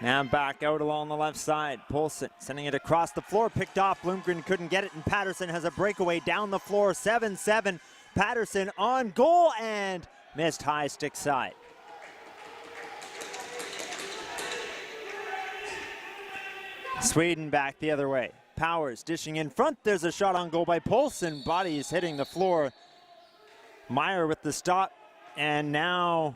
Now back out along the left side. Poulsen sending it across the floor, picked off. Bloomgren couldn't get it, and Patterson has a breakaway down the floor. 7-7. Patterson on goal and missed high stick side. Sweden back the other way. Powers dishing in front. There's a shot on goal by Poulsen. Body is hitting the floor. Meyer with the stop, and now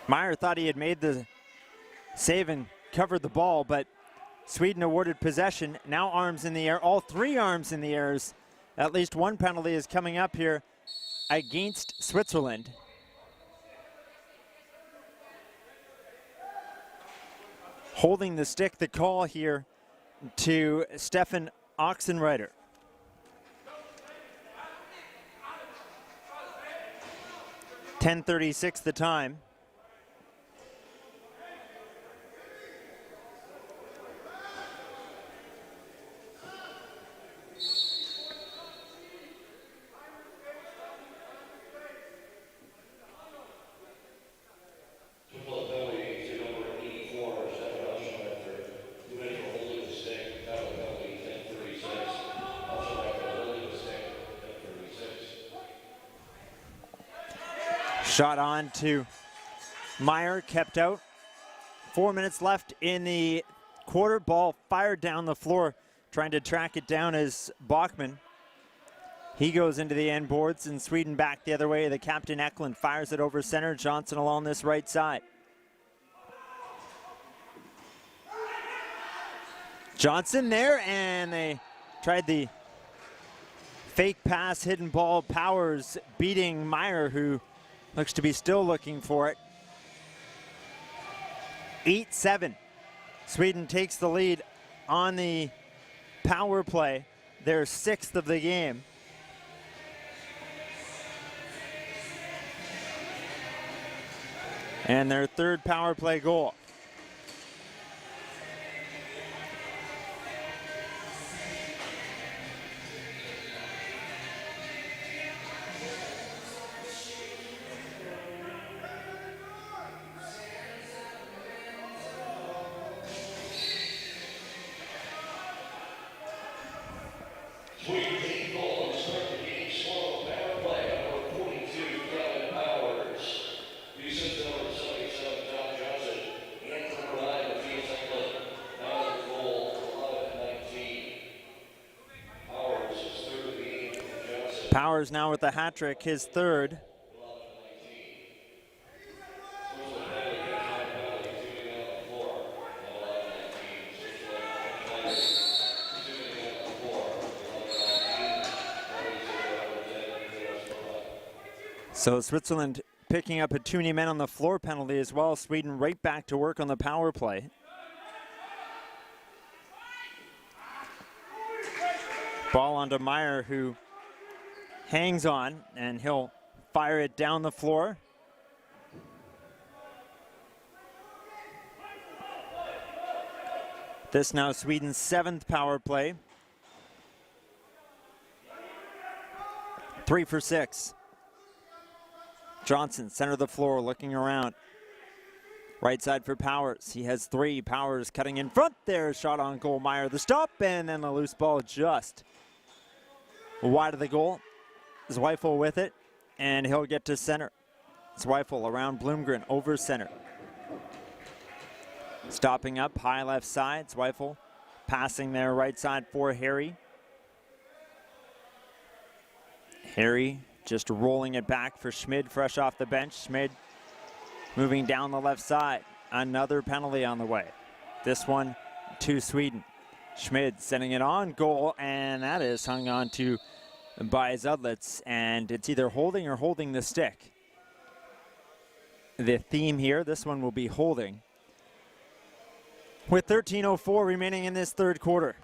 Meyer thought he had made the save and covered the ball, but Sweden awarded possession. Now arms in the air, all three arms in the air. At least one penalty is coming up here against Switzerland. Holding the stick, the call here to Stefan Oxenreiter. .10:36 the time. Shot on to Meyer, kept out. 4 minutes left in the quarter. Ball fired down the floor. Trying to track it down is Bachman. He goes into the end boards, and Sweden back the other way. The captain Eklund fires it over center. Johnson along this right side. Johnson there, and they tried the fake pass, hidden ball. Powers beating Meyer, who looks to be still looking for it. 8-7. Sweden takes the lead on the power play, their sixth of the game. And their third power play goal. Powers now with the hat trick, his third. So Switzerland picking up a too many men on the floor penalty as well. Sweden right back to work on the power play. Ball onto Meyer, who hangs on, and he'll fire it down the floor. This now Sweden's seventh power play. 3 for 6. Johnson, center of the floor, looking around. Right side for Powers. He has 3. Powers cutting in front there. Shot on goal. Meyer the stop, and then the loose ball just wide of the goal. Zweifel with it, and he'll get to center. Zweifel around Bloomgren, over center. Stopping up, high left side. Zweifel passing there, right side for Harry. Harry just rolling it back for Schmid, fresh off the bench. Schmid Moving down the left side, another penalty on the way. This one to Sweden. Schmid sending it on goal, and that is hung on to by Zudlitz, and it's either holding or holding the stick. The theme here, this one will be holding. With 13:04 remaining in this third quarter.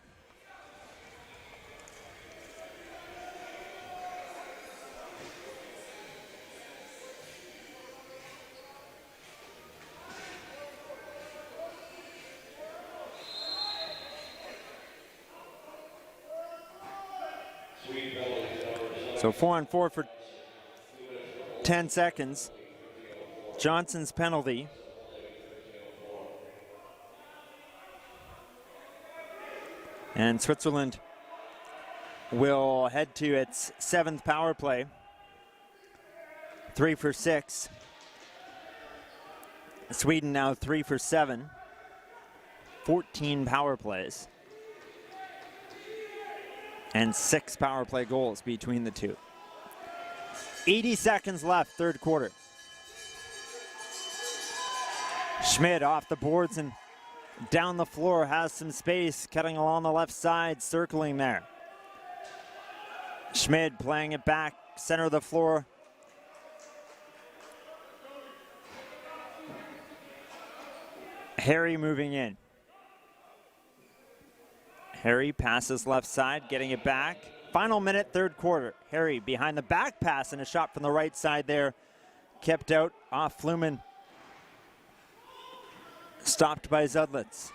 So 4-on-4 for 10 seconds. Johnson's penalty. And Switzerland will head to its 7th power play. 3 for 6. Sweden now 3 for 7. 14 power plays. And 6 power play goals between the two. 80 seconds left, third quarter. Schmid off the boards and down the floor, has some space, cutting along the left side, circling there. Schmid playing it back, center of the floor. Harry moving in. Harry passes left side, getting it back. Final minute, third quarter. Harry behind the back pass and a shot from the right side there. Kept out off Fluman. Stopped by Zudlitz.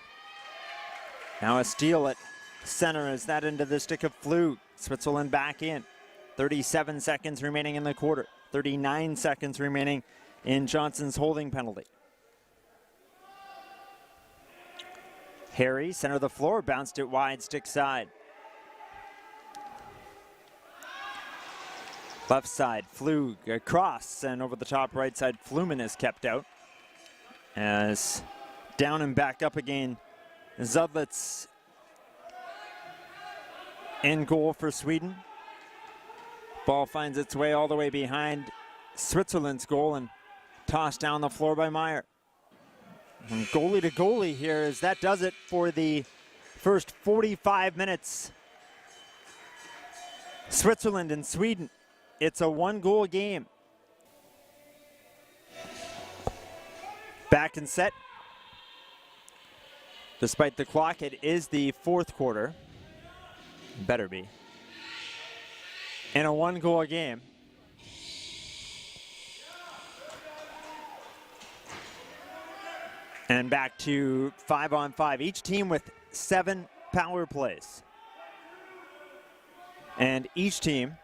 Now a steal at center as that into the stick of Flug. Switzerland back in. 37 seconds remaining in the quarter. 39 seconds remaining in Johnson's holding penalty. Harry, center of the floor, bounced it wide, stick side. Left side, Flug across, and over the top right side, Fluman is kept out. As down and back up again, Zudlitz in goal for Sweden. Ball finds its way all the way behind Switzerland's goal and tossed down the floor by Meyer. And goalie to goalie here, as that does it for the first 45 minutes. Switzerland and Sweden, it's a 1-goal game. Back and set. Despite the clock, it is the fourth quarter. Better be. In a 1-goal game. And back to 5-on-5. Each team with 7 power plays. And each team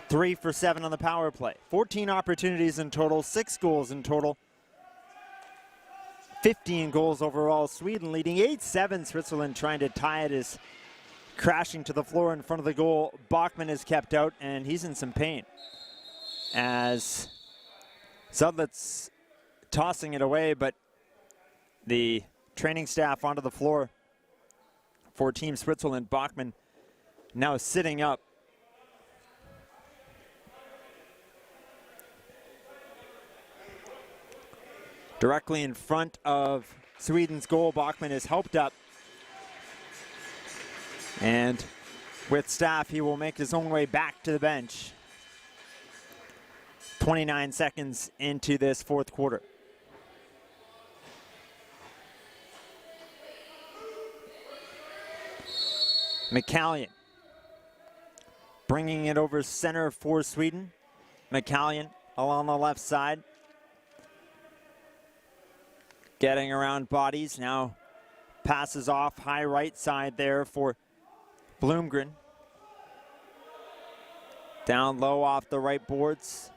3 for 7 on the power play. 14 opportunities in total, 6 goals in total. 15 goals overall. Sweden leading 8-7. Switzerland trying to tie it is crashing to the floor in front of the goal. Bachmann is kept out, and he's in some pain. As Zudlitz tossing it away, but the training staff onto the floor for Team Switzerland. Bachmann now sitting up. Directly in front of Sweden's goal, Bachmann is helped up. And with staff, he will make his own way back to the bench. 29 seconds into this fourth quarter. McCallion bringing it over center for Sweden. McCallion along the left side. Getting around bodies, now passes off high right side there for Blomgren. Down low off the right boards.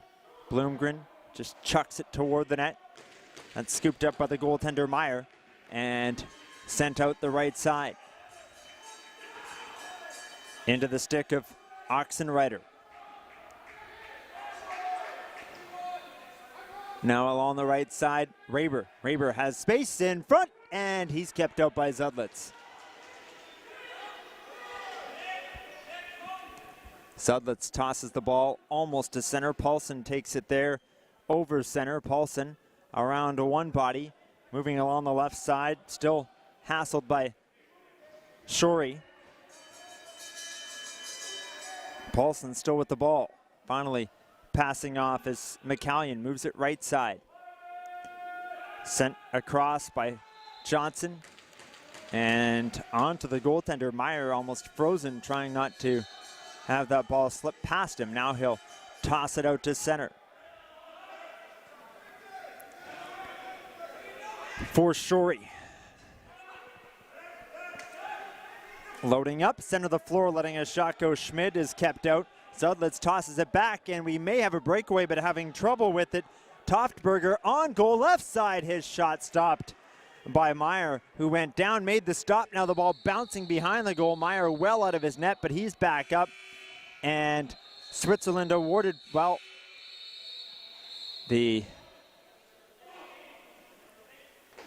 Blomgren just chucks it toward the net. That's scooped up by the goaltender Meyer and sent out the right side. Into the stick of Oxenreiter. Now along the right side, Raber. Raber has space in front, and he's kept out by Zudlitz. Zudlitz tosses the ball almost to center. Paulson takes it there over center. Paulson around one body. Moving along the left side, still hassled by Shorey. Paulson still with the ball. Finally passing off as McCallion moves it right side. Sent across by Johnson. And onto the goaltender. Meyer almost frozen, trying not to have that ball slip past him. Now he'll toss it out to center. For Shorey. Loading up, center of the floor, letting a shot go. Schmid is kept out. Zudlitz tosses it back, and we may have a breakaway, but having trouble with it. Toftberger on goal, left side. His shot stopped by Meyer, who went down, made the stop. Now the ball bouncing behind the goal. Meyer well out of his net, but he's back up. And Switzerland awarded, well, the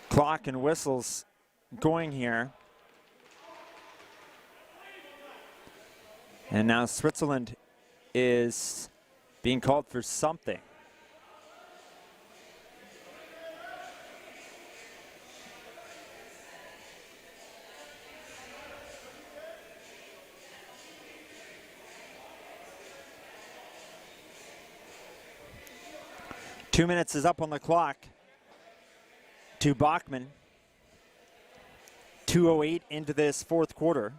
clock and whistles going here. And now Switzerland is being called for something. Two minutes is up on the clock to Bachman. 2:08 into this fourth quarter.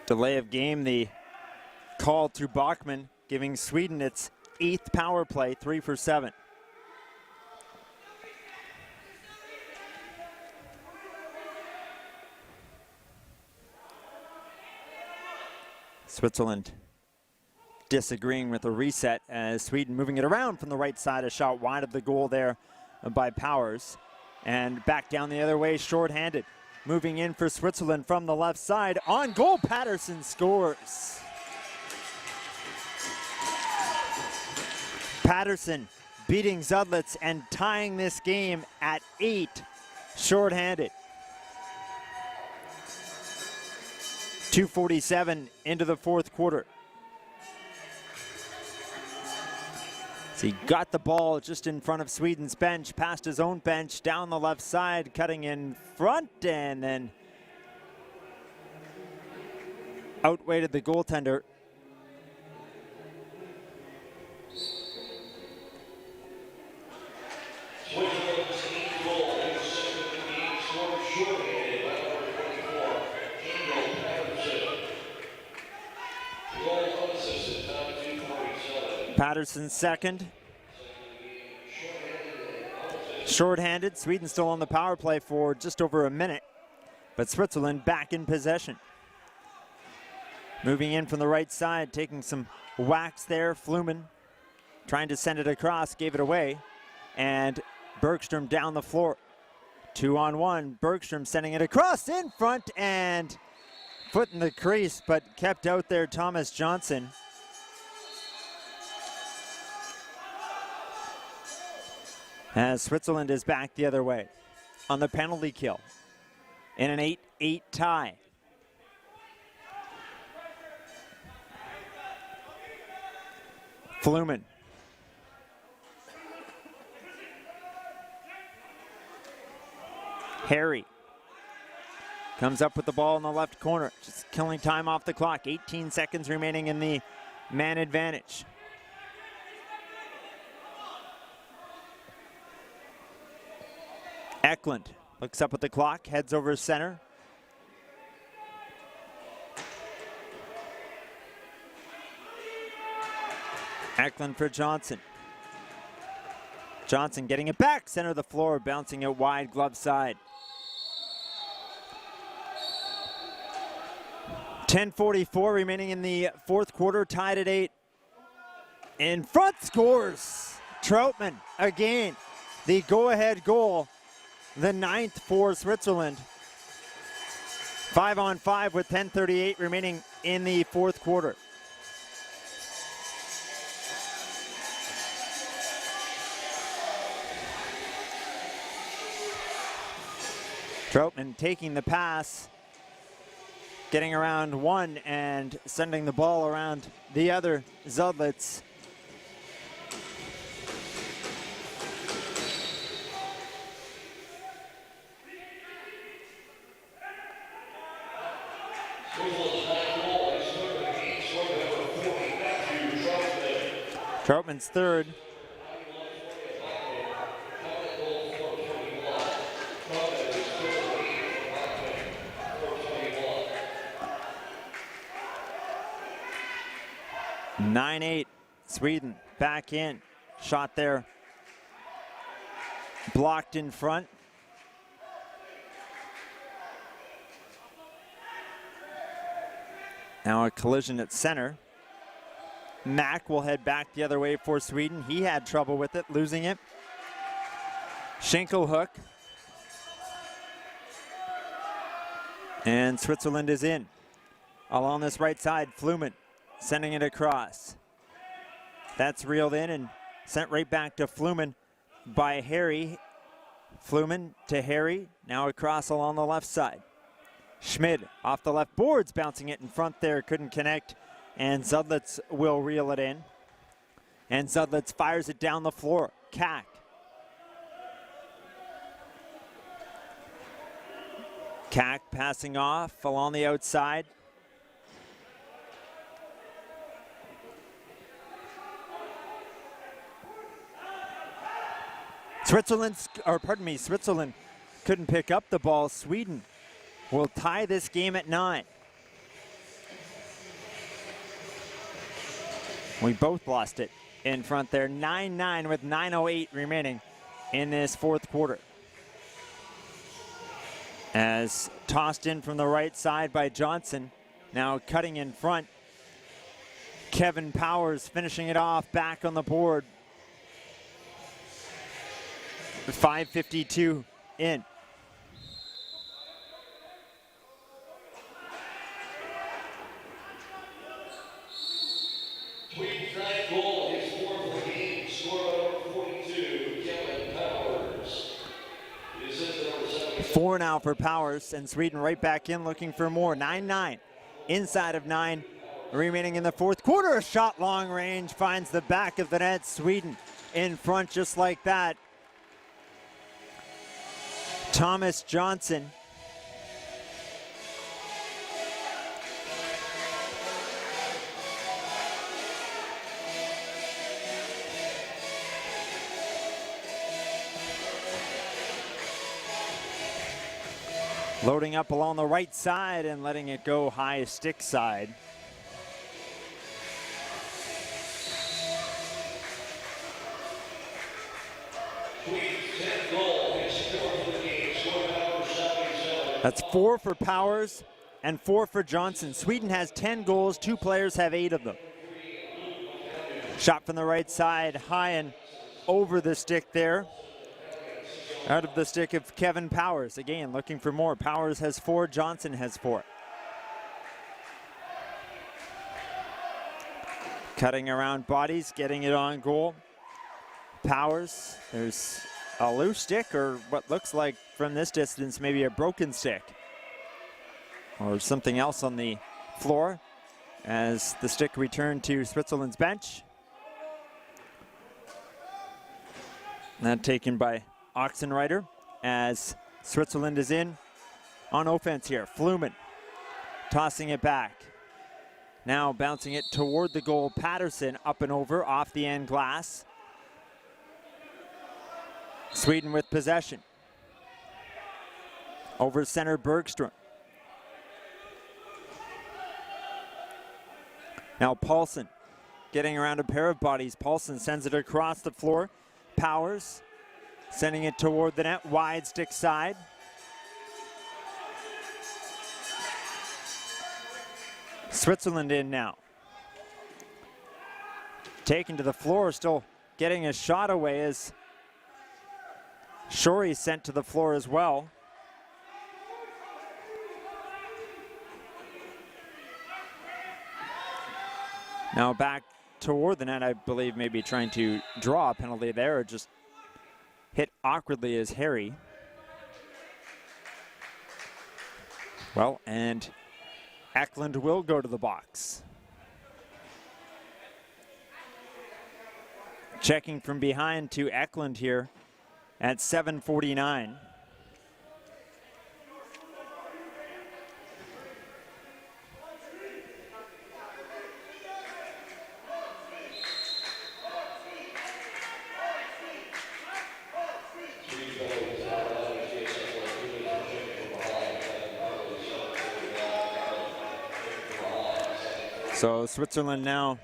Delay of game, the call to Bachman, giving Sweden its 8th power play, 3 for 7. Switzerland disagreeing with the reset as Sweden moving it around from the right side, a shot wide of the goal there by Powers. And back down the other way, shorthanded. Moving in for Switzerland from the left side. On goal, Patterson scores. Patterson beating Zudlitz and tying this game at 8, shorthanded. 2:47 into the fourth quarter. So he got the ball just in front of Sweden's bench, past his own bench, down the left side, cutting in front, and then outweighted the goaltender. Patterson second. Shorthanded. Sweden still on the power play for just over a minute, but Switzerland back in possession. Moving in from the right side, taking some whacks there. Fluman trying to send it across, gave it away, and Bergstrom down the floor. 2-on-1. Bergstrom sending it across in front and foot in the crease, but kept out there Thomas Johnson. As Switzerland is back the other way on the penalty kill in an 8-8 tie. Fluman. Harry comes up with the ball in the left corner, just killing time off the clock. 18 seconds remaining in the man advantage. Eklund looks up at the clock, heads over center. Eklund for Johnson. Johnson getting it back, center of the floor, bouncing it wide, glove side. 10:44 remaining in the fourth quarter, tied at 8. In front scores Troutman again. The go-ahead goal, the 9th for Switzerland. 5-on-5 with 10:38 remaining in the fourth quarter. Troutman taking the pass, getting around one and sending the ball around the other. Zudlitz. Troutman's third. (9-8) Sweden back in. Shot there. Blocked in front. Now a collision at center. Mack will head back the other way for Sweden. He had trouble with it, losing it. Schenkel hook. And Switzerland is in. Along this right side, Fluman sending it across. That's reeled in and sent right back to Fluman by Harry. Fluman to Harry, now across along the left side. Schmid off the left boards, bouncing it in front there, couldn't connect, and Zudlitz will reel it in. And Zudlitz fires it down the floor. Kack. Kack passing off along the outside. Switzerland couldn't pick up the ball. Sweden will tie this game at 9. We both lost it in front there. 9-9 with 9:08 remaining in this fourth quarter. As tossed in from the right side by Johnson, now cutting in front. Kevin Powers finishing it off back on the board. 5:52 in. Sweden's ninth goal, his fourth of the game, scorer number 42, Kevin Powers. It is number 77. 4 now for Powers, and Sweden right back in looking for more. 9-9 inside of 9 remaining in the fourth quarter. A shot long range finds the back of the net. Sweden in front just like that. Thomas Johnson. Loading up along the right side and letting it go high stick side. That's 4 for Powers and 4 for Johnson. Sweden has 10 goals, 2 players have 8 of them. Shot from the right side, high and over the stick there. Out of the stick of Kevin Powers. Again, looking for more. Powers has 4, Johnson has 4. Cutting around bodies, getting it on goal. Powers, there's a loose stick, or what looks like from this distance maybe a broken stick or something else on the floor as the stick returned to Switzerland's bench. That taken by Oxenreiter as Switzerland is in on offense here. Fluman tossing it back. Now bouncing it toward the goal. Patterson up and over off the end glass. Sweden with possession. Over center, Bergstrom. Now Paulson getting around a pair of bodies. Paulson sends it across the floor. Powers sending it toward the net, wide stick side. Switzerland in now. Taken to the floor, still getting a shot away as Shorey sent to the floor as well. Now back toward the net, I believe maybe trying to draw a penalty there, or just hit awkwardly as Harry. Well, and Eklund will go to the box. Checking from behind to Eklund here at 7:49. So Switzerland now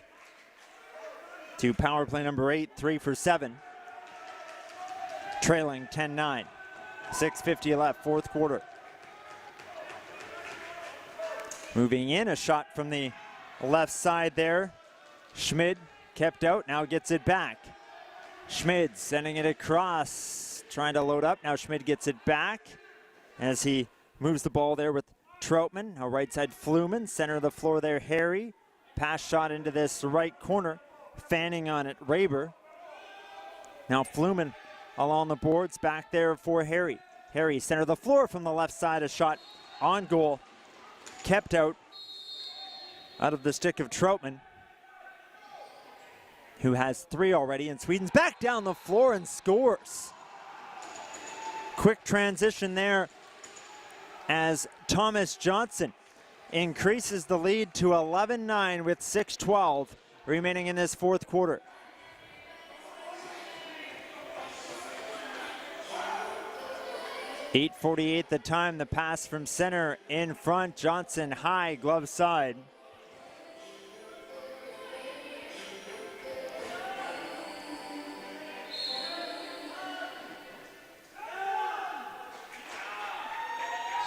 to power play number 8, 3 for 7. Trailing 10-9. 6:50 left, fourth quarter. Moving in, a shot from the left side there. Schmid kept out, now gets it back. Schmid sending it across, trying to load up. Now Schmid gets it back as he moves the ball there with Troutman. Now right side Fluman, center of the floor there Harry. Pass shot into this right corner. Fanning on it, Raber. Now Fluman along the boards, back there for Harry. Harry, center of the floor from the left side, a shot on goal. Kept out of the stick of Troutman, who has 3 already, and Sweden's back down the floor and scores. Quick transition there as Thomas Johnson increases the lead to 11-9 with 6:12 remaining in this fourth quarter. .848 the time, the pass from center in front. Johnson high, glove side.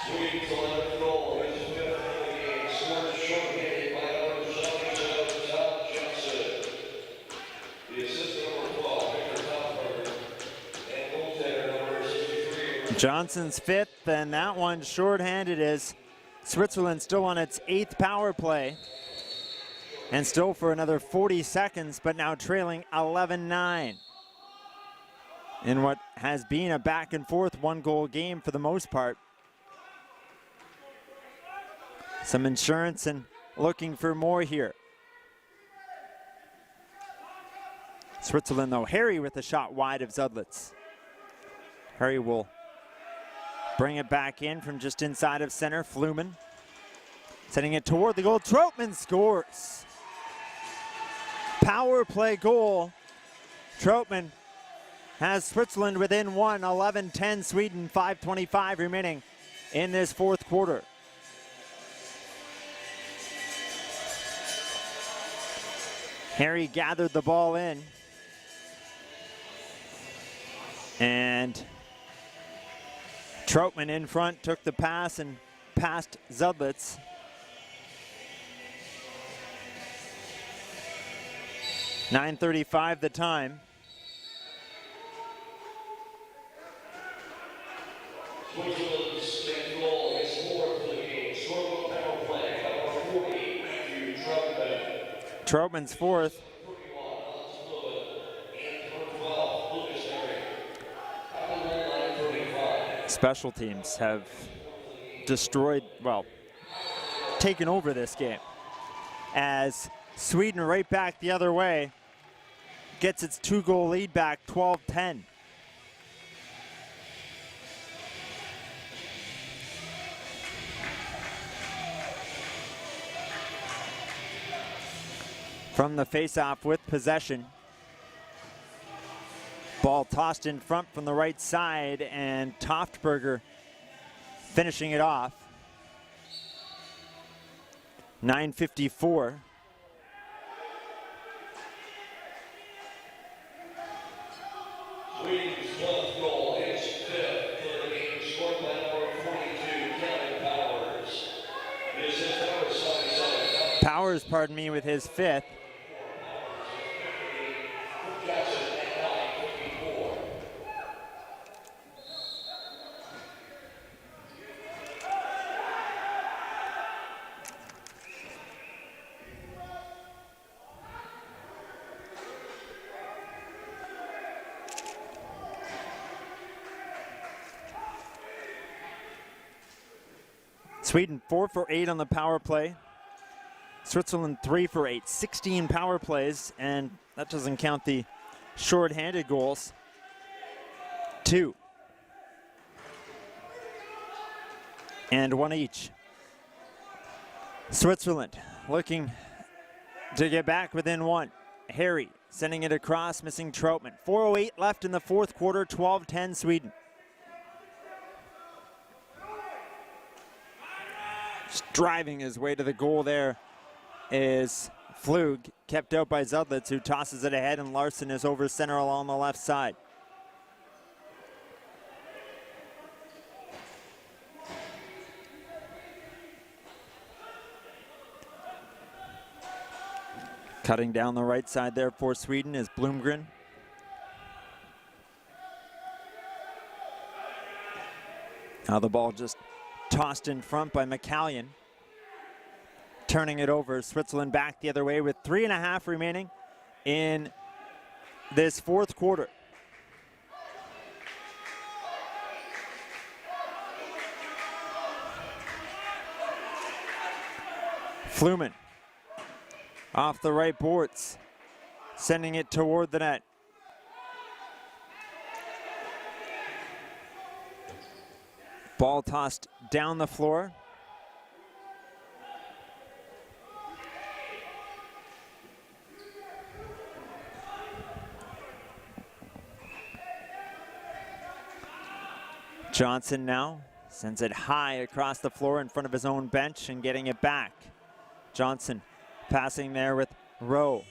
Sweden's 11th goal, his 5th of the game, scored shorthanded by number 77, Tom Johnson. The assistant number 12, Victor Topberger, and goaltender number 63. Johnson's 5th, and that one shorthanded as Switzerland still on its 8th power play. And still for another 40 seconds, but now trailing 11-9. In what has been a back and forth 1-goal game for the most part. Some insurance and looking for more here. Switzerland though, Harry with a shot wide of Zudlitz. Harry will bring it back in from just inside of center. Fluman sending it toward the goal. Troutman scores. Power play goal. Troutman has Switzerland within 1, 11-10 Sweden, 5:25 remaining in this fourth quarter. Harry gathered the ball in, and Troutman in front took the pass and passed Zudlitz. .935 the time. Switzerland's 10th goal, his 4th of the game, scored on power play, number 40, Matthew Troutman. Troutman's 4th. Special teams have destroyed, well, taken over this game as Sweden right back the other way gets its 2-goal lead back, 12-10. From the face-off with possession. Ball tossed in front from the right side, and Toftberger finishing it off. 9:54. Sweden's 12th goal, his 5th for the game, scored by number 42, Kevin Powers. This is number 77. Powers, pardon me, with his 5th. Sweden 4 for 8 on the power play. Switzerland 3 for 8, 16 power plays, and that doesn't count the short-handed goals. 2. And 1 each. Switzerland looking to get back within 1. Harry sending it across, missing Troutman. 4:08 left in the fourth quarter, 12-10 Sweden. Just driving his way to the goal there is Flug, kept out by Zudlitz, who tosses it ahead, and Larson is over center along the left side. Cutting down the right side there for Sweden is Blomgren. Now the ball just tossed in front by McCallion. Turning it over, Switzerland back the other way with 3.5 remaining in this fourth quarter. Fluman off the right boards, sending it toward the net. Ball tossed down the floor. Johnson now sends it high across the floor in front of his own bench and getting it back. Johnson passing there with Rowe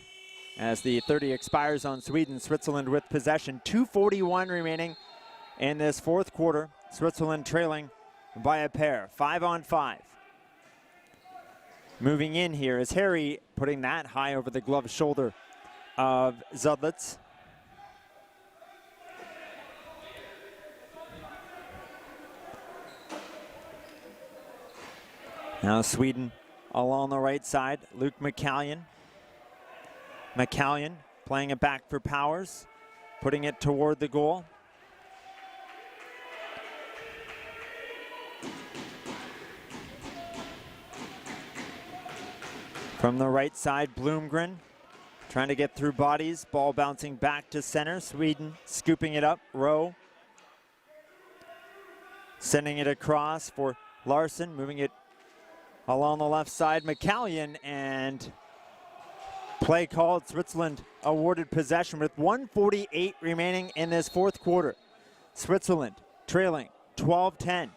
as the 30 expires on Sweden. Switzerland with possession. 2:41 remaining in this fourth quarter. Switzerland trailing by a pair. 5-on-5. Moving in here is Harry, putting that high over the glove shoulder of Zudlitz. Now Sweden along the right side, Luke McCallion. McCallion playing it back for Powers, putting it toward the goal. From the right side, Blomgren trying to get through bodies, ball bouncing back to center. Sweden scooping it up, Rowe sending it across for Larson, moving it along the left side, McCallion, and play called. Switzerland awarded possession with 1:48 remaining in this fourth quarter. Switzerland trailing 12-10.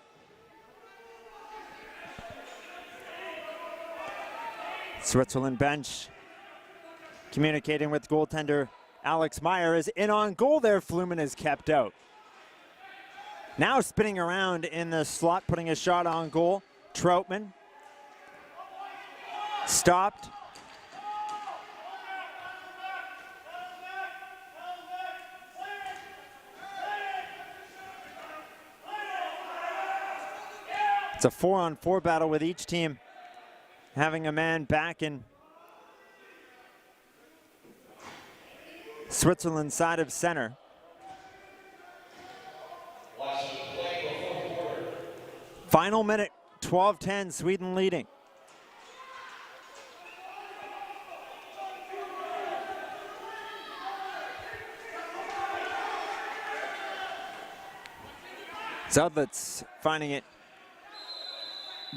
Switzerland bench communicating with goaltender Alex Meyer is in on goal there. Fluman is kept out. Now spinning around in the slot, putting a shot on goal. Troutman stopped. It's a 4-on-4 battle with each team having a man back in Switzerland's side of center. Final minute, 12-10, Sweden leading. Zudlitz finding it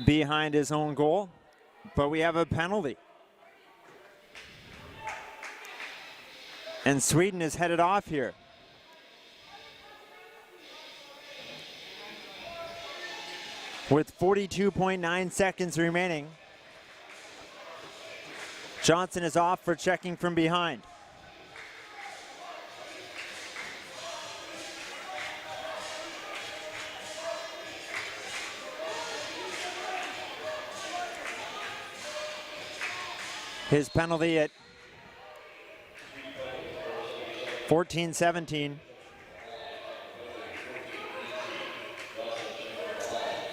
behind his own goal, but we have a penalty. And Sweden is headed off here. With 42.9 seconds remaining. Johnson is off for checking from behind. His penalty at 14-17.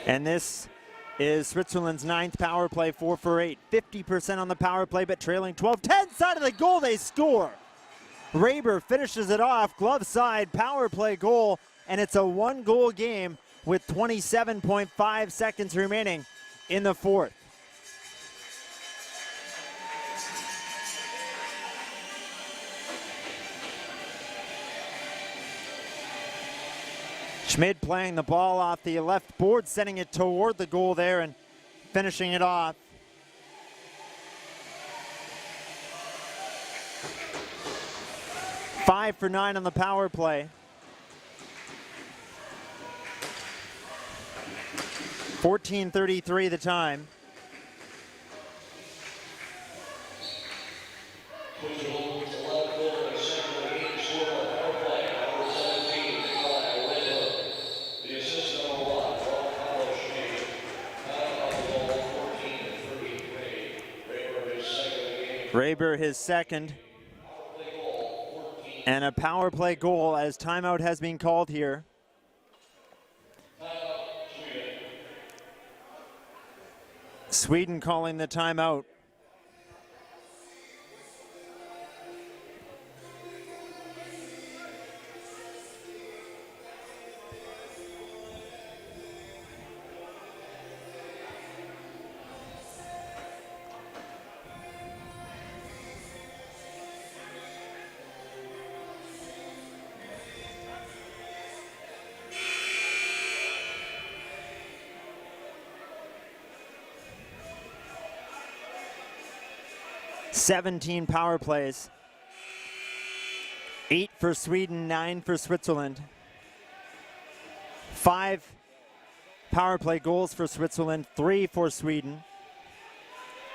And this is Switzerland's 9th power play, 4 for 8. 50% on the power play, but trailing 12-10. Side of the goal, they score. Raber finishes it off, glove side, power play goal, and it's a 1-goal game with 27.5 seconds remaining in the fourth. Schmid playing the ball off the left board, sending it toward the goal there and finishing it off. Five for 9 on the power play. 14:33 the time. Raber his second. And a power play goal as timeout has been called here. Sweden calling the timeout. "17 power plays. 8 for Sweden, 9 for Switzerland. 5 power play goals for Switzerland, 3 for Sweden.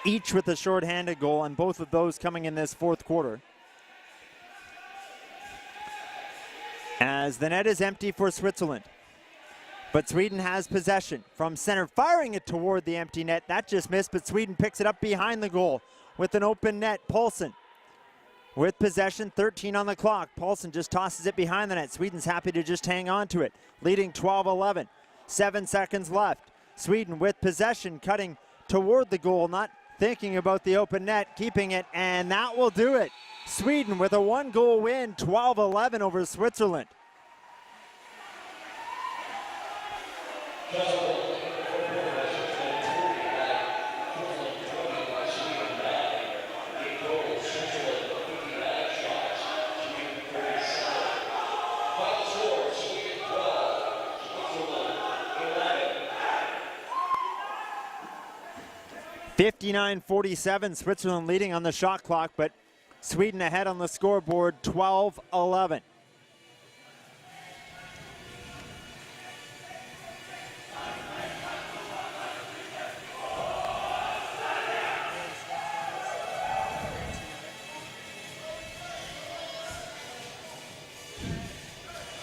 Each with a shorthanded goal, and both of those coming in this fourth quarter. As the net is empty for Switzerland. But Sweden has possession from center, firing it toward the empty net. That just missed, but Sweden picks it up behind the goal with an open net. Paulsen with possession, 13 on the clock. Paulsen just tosses it behind the net. Sweden's happy to just hang on to it, leading 12-11. 7 seconds left. Sweden with possession, cutting toward the goal, not thinking about the open net, keeping it, and that will do it. Sweden with a 1-goal win, 12-11 over Switzerland. (59-47), Switzerland leading on the shot clock, but Sweden ahead on the scoreboard, 12-11.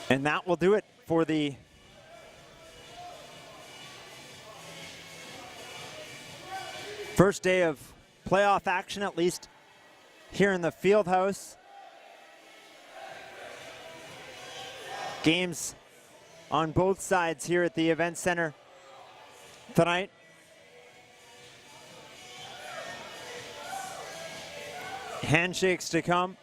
And that will do it for the first day of playoff action, at least here in the field house. Games on both sides here at the event center tonight. Handshakes to come.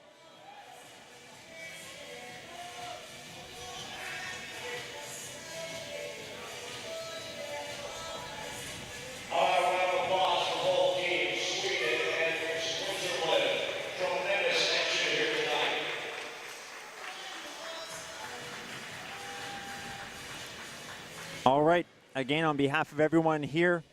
All right, again, on behalf of everyone here